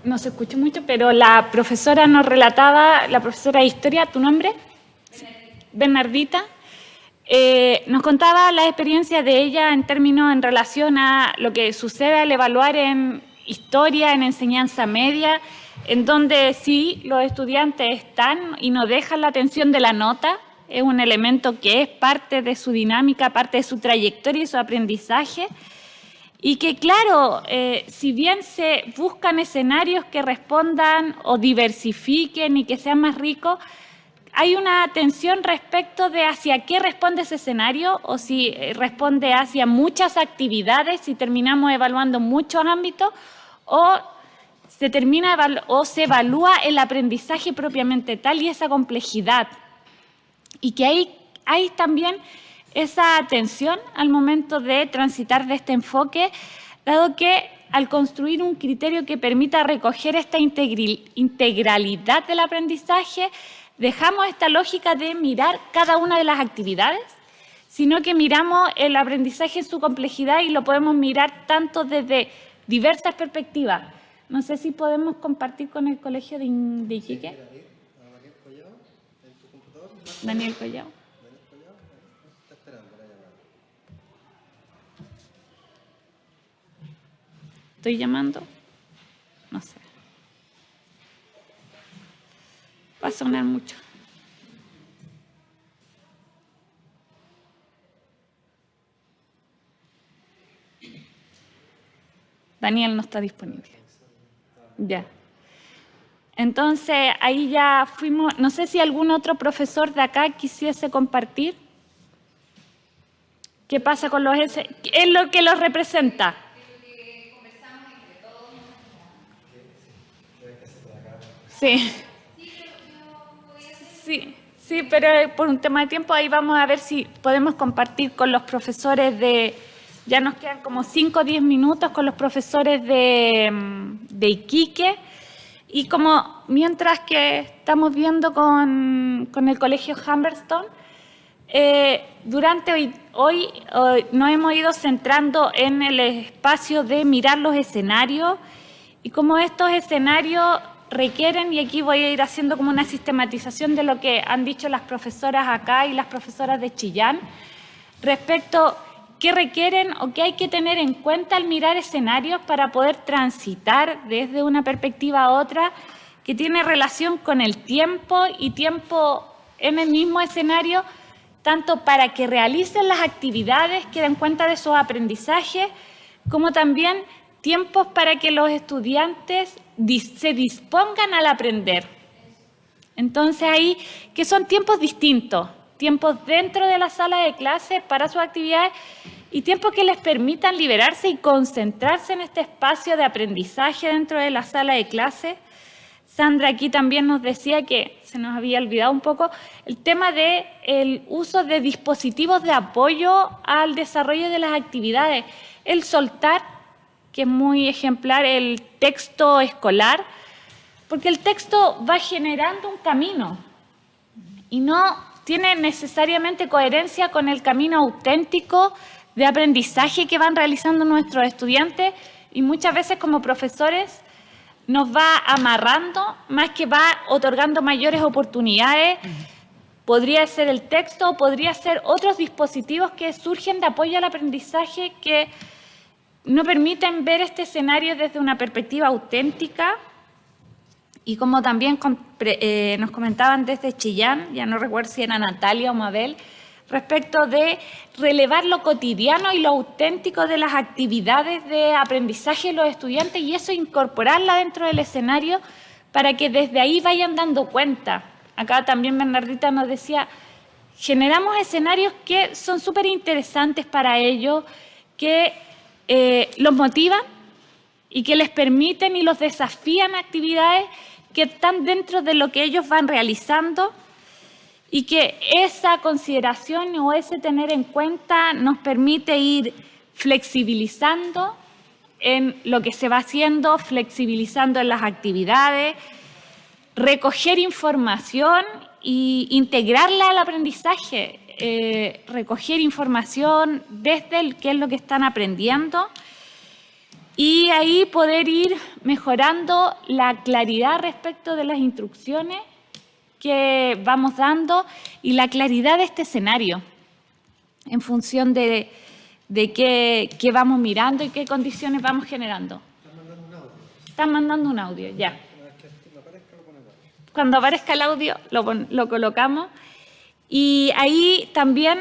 no se escuchó mucho, pero la profesora nos relataba, la profesora de Historia, ¿tu nombre? Bernardita. Nos contaba la experiencia de ella en términos en relación a lo que sucede al evaluar en historia, en enseñanza media, en donde sí los estudiantes están y no dejan la atención de la nota, es un elemento que es parte de su dinámica, parte de su trayectoria y su aprendizaje, y que claro, si bien se buscan escenarios que respondan o diversifiquen y que sean más ricos, hay una tensión respecto de hacia qué responde ese escenario o si responde hacia muchas actividades, si terminamos evaluando muchos ámbitos o se evalúa el aprendizaje propiamente tal y esa complejidad. Y que hay también esa tensión al momento de transitar de este enfoque, dado que al construir un criterio que permita recoger esta integralidad del aprendizaje, dejamos esta lógica de mirar cada una de las actividades, sino que miramos el aprendizaje en su complejidad y lo podemos mirar tanto desde diversas perspectivas. No sé si podemos compartir con el colegio de Iquique. Daniel Collao. Está esperando la llamada. ¿Estoy llamando? No sé. Va a sonar mucho. Daniel no está disponible. Ya. Entonces, ahí ya fuimos, no sé si algún otro profesor de acá quisiese compartir. ¿Qué pasa con los S? ¿Qué es lo que los representa? Sí. Sí, pero por un tema de tiempo ahí vamos a ver si podemos compartir con los profesores ya nos quedan como 5 o 10 minutos con los profesores de Iquique. Y como mientras que estamos viendo con el colegio Humberstone, durante hoy nos hemos ido centrando en el espacio de mirar los escenarios y cómo estos escenarios requieren, y aquí voy a ir haciendo como una sistematización de lo que han dicho las profesoras acá y las profesoras de Chillán, respecto a qué requieren o qué hay que tener en cuenta al mirar escenarios para poder transitar desde una perspectiva a otra que tiene relación con el tiempo y tiempo en el mismo escenario tanto para que realicen las actividades que den cuenta de sus aprendizajes, como también tiempos para que los estudiantes se dispongan al aprender. Entonces ahí, que son tiempos distintos, tiempos dentro de la sala de clase para sus actividades y tiempos que les permitan liberarse y concentrarse en este espacio de aprendizaje dentro de la sala de clase. Sandra aquí también nos decía que se nos había olvidado un poco el tema del uso de dispositivos de apoyo al desarrollo de las actividades. El soltar, que es muy ejemplar, el texto escolar, porque el texto va generando un camino y no tiene necesariamente coherencia con el camino auténtico de aprendizaje que van realizando nuestros estudiantes y muchas veces como profesores nos va amarrando más que va otorgando mayores oportunidades. Podría ser el texto, podría ser otros dispositivos que surgen de apoyo al aprendizaje que no permiten ver este escenario desde una perspectiva auténtica. Y como también nos comentaban desde Chillán, ya no recuerdo si era Natalia o Mabel, respecto de relevar lo cotidiano y lo auténtico de las actividades de aprendizaje de los estudiantes y eso incorporarla dentro del escenario para que desde ahí vayan dando cuenta. Acá también Bernardita nos decía, generamos escenarios que son súper interesantes para ellos, que los motivan y que les permiten y los desafían a actividades que están dentro de lo que ellos van realizando y que esa consideración o ese tener en cuenta nos permite ir flexibilizando en lo que se va haciendo, flexibilizando en las actividades, recoger información e integrarla al aprendizaje, recoger información desde qué es lo que están aprendiendo y ahí poder ir mejorando la claridad respecto de las instrucciones que vamos dando y la claridad de este escenario en función de qué vamos mirando y qué condiciones vamos generando. Están mandando un audio, ya. Cuando aparezca el audio lo colocamos. Y ahí también,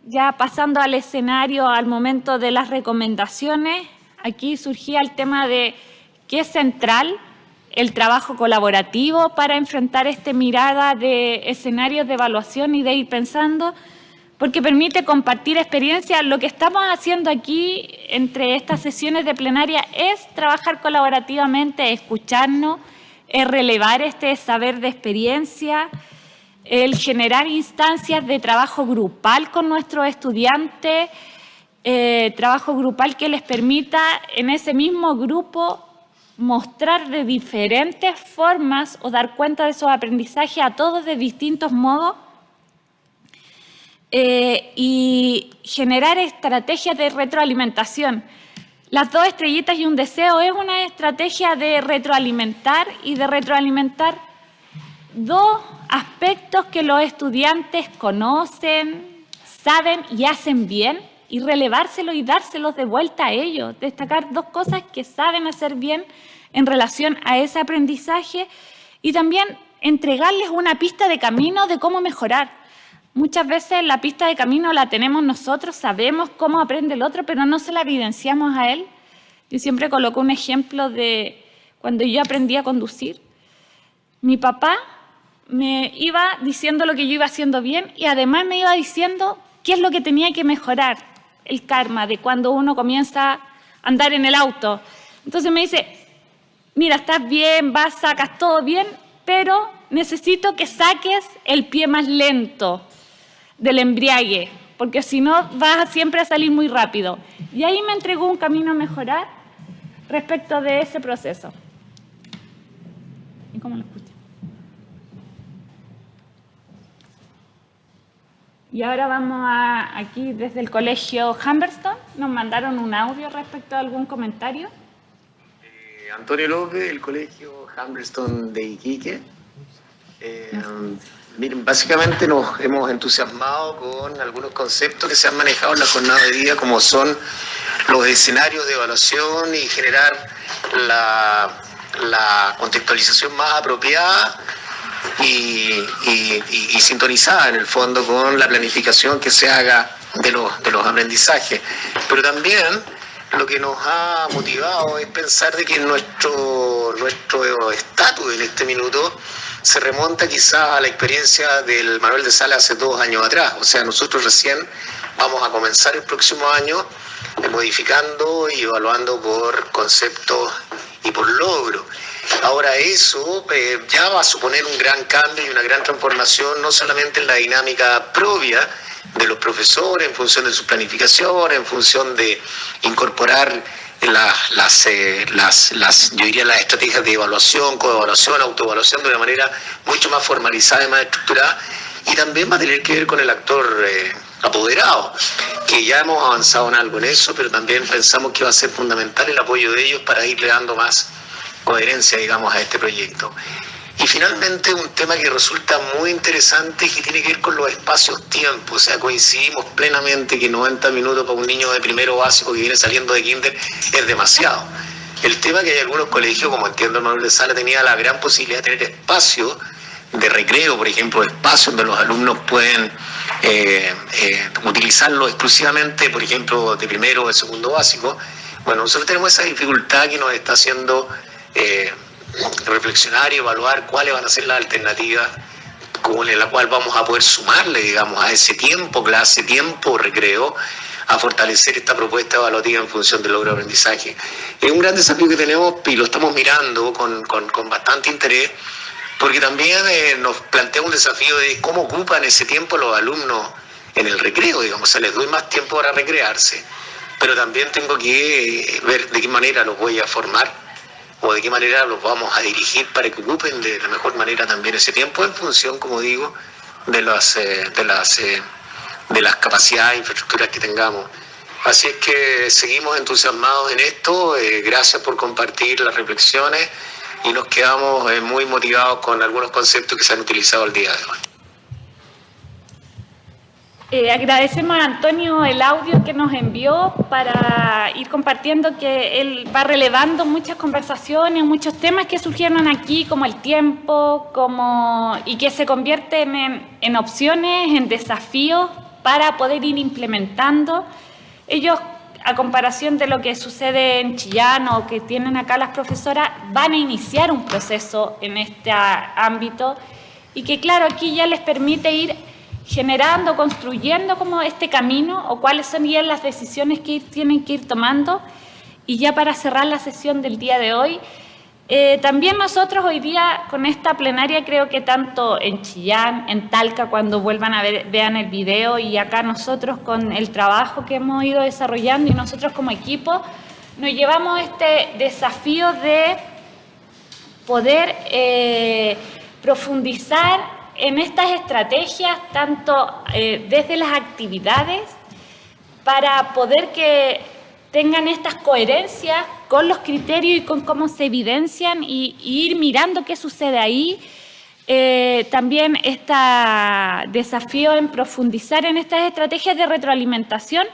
ya pasando al escenario, al momento de las recomendaciones, aquí surgía el tema de qué es central el trabajo colaborativo para enfrentar esta mirada de escenarios de evaluación y de ir pensando, porque permite compartir experiencias. Lo que estamos haciendo aquí entre estas sesiones de plenaria es trabajar colaborativamente, escucharnos, es relevar este saber de experiencia, el generar instancias de trabajo grupal con nuestros estudiantes, trabajo grupal que les permita en ese mismo grupo mostrar de diferentes formas o dar cuenta de esos aprendizajes a todos de distintos modos y generar estrategias de retroalimentación. Las 2 estrellitas y un deseo es una estrategia de retroalimentar y de retroalimentar 2 aspectos que los estudiantes conocen, saben y hacen bien y relevárselos y dárselos de vuelta a ellos, destacar 2 cosas que saben hacer bien en relación a ese aprendizaje y también entregarles una pista de camino de cómo mejorar. Muchas veces la pista de camino la tenemos nosotros, sabemos cómo aprende el otro, pero no se la evidenciamos a él. Yo siempre coloco un ejemplo de cuando yo aprendí a conducir. Mi papá me iba diciendo lo que yo iba haciendo bien y además me iba diciendo qué es lo que tenía que mejorar, el karma de cuando uno comienza a andar en el auto. Entonces me dice, mira, estás bien, sacas todo bien, pero necesito que saques el pie más lento del embriague, porque si no vas siempre a salir muy rápido. Y ahí me entregó un camino a mejorar respecto de ese proceso. ¿Y cómo lo escuchan? Y ahora vamos aquí desde el colegio Humberstone, nos mandaron un audio respecto a algún comentario. Antonio López, del colegio Humberstone de Iquique. Miren, básicamente nos hemos entusiasmado con algunos conceptos que se han manejado en la jornada de día, como son los escenarios de evaluación y generar la contextualización más apropiada y sintonizada en el fondo con la planificación que se haga de los aprendizajes. Pero también lo que nos ha motivado es pensar de que nuestro estatus en este minuto se remonta quizás a la experiencia del Manuel de Sala hace 2 años atrás. O sea, nosotros recién vamos a comenzar el próximo año modificando y evaluando por conceptos y por logro. Ahora eso ya va a suponer un gran cambio y una gran transformación, no solamente en la dinámica propia de los profesores, en función de sus planificaciones, en función de incorporar las estrategias de evaluación, coevaluación, autoevaluación de una manera mucho más formalizada y más estructurada, y también va a tener que ver con el actor apoderado, que ya hemos avanzado en algo en eso, pero también pensamos que va a ser fundamental el apoyo de ellos para irle dando más coherencia, digamos, a este proyecto. Y finalmente un tema que resulta muy interesante y que tiene que ver con los espacios-tiempo. O sea, coincidimos plenamente que 90 minutos para un niño de primero básico que viene saliendo de kinder es demasiado. El tema es que hay algunos colegios, como entiendo el Manuel de Sala, tenía la gran posibilidad de tener espacios de recreo, por ejemplo, espacios donde los alumnos pueden utilizarlo exclusivamente, por ejemplo, de primero o de segundo básico. Bueno, nosotros tenemos esa dificultad que nos está haciendo reflexionar y evaluar cuáles van a ser las alternativas en la cual vamos a poder sumarle, digamos, a ese tiempo clase, tiempo recreo, a fortalecer esta propuesta evaluativa en función del logro de aprendizaje. Es un gran desafío que tenemos y lo estamos mirando con bastante interés, porque también nos plantea un desafío de cómo ocupan ese tiempo los alumnos en el recreo, digamos, o sea, les doy más tiempo para recrearse, pero también tengo que ver de qué manera los voy a formar o de qué manera los vamos a dirigir para que ocupen de la mejor manera también ese tiempo en función, como digo, de las capacidades e infraestructuras que tengamos. Así es que seguimos entusiasmados en esto, gracias por compartir las reflexiones y nos quedamos muy motivados con algunos conceptos que se han utilizado el día de hoy. Agradecemos a Antonio el audio que nos envió para ir compartiendo, que él va relevando muchas conversaciones, muchos temas que surgieron aquí, como el tiempo, y que se convierten en opciones, en desafíos para poder ir implementando. Ellos, a comparación de lo que sucede en Chillán o que tienen acá las profesoras, van a iniciar un proceso en este ámbito y que, claro, aquí ya les permite ir generando, construyendo como este camino o cuáles son ya las decisiones que tienen que ir tomando. Y ya para cerrar la sesión del día de hoy, también nosotros hoy día con esta plenaria, creo que tanto en Chillán, en Talca, cuando vuelvan a vean el video, y acá nosotros con el trabajo que hemos ido desarrollando y nosotros como equipo, nos llevamos este desafío de poder profundizar en estas estrategias, tanto desde las actividades, para poder que tengan estas coherencias con los criterios y con cómo se evidencian y ir mirando qué sucede ahí. También este desafío en profundizar en estas estrategias de retroalimentación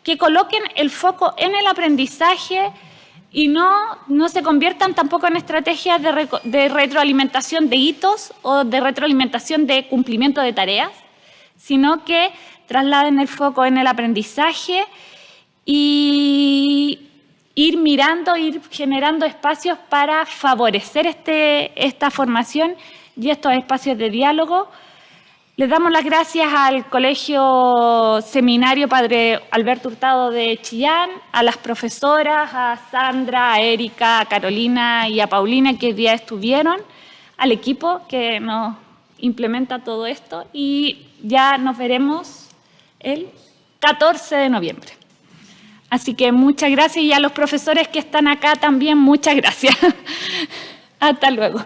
que coloquen el foco en el aprendizaje y no se conviertan tampoco en estrategias de retroalimentación de hitos o de retroalimentación de cumplimiento de tareas, sino que trasladen el foco en el aprendizaje y ir mirando, ir generando espacios para favorecer esta formación y estos espacios de diálogo. Les damos las gracias al Colegio Seminario Padre Alberto Hurtado de Chillán, a las profesoras, a Sandra, a Erika, a Carolina y a Paulina que hoy día estuvieron, al equipo que nos implementa todo esto, y ya nos veremos el 14 de noviembre. Así que muchas gracias, y a los profesores que están acá también muchas gracias. Hasta luego.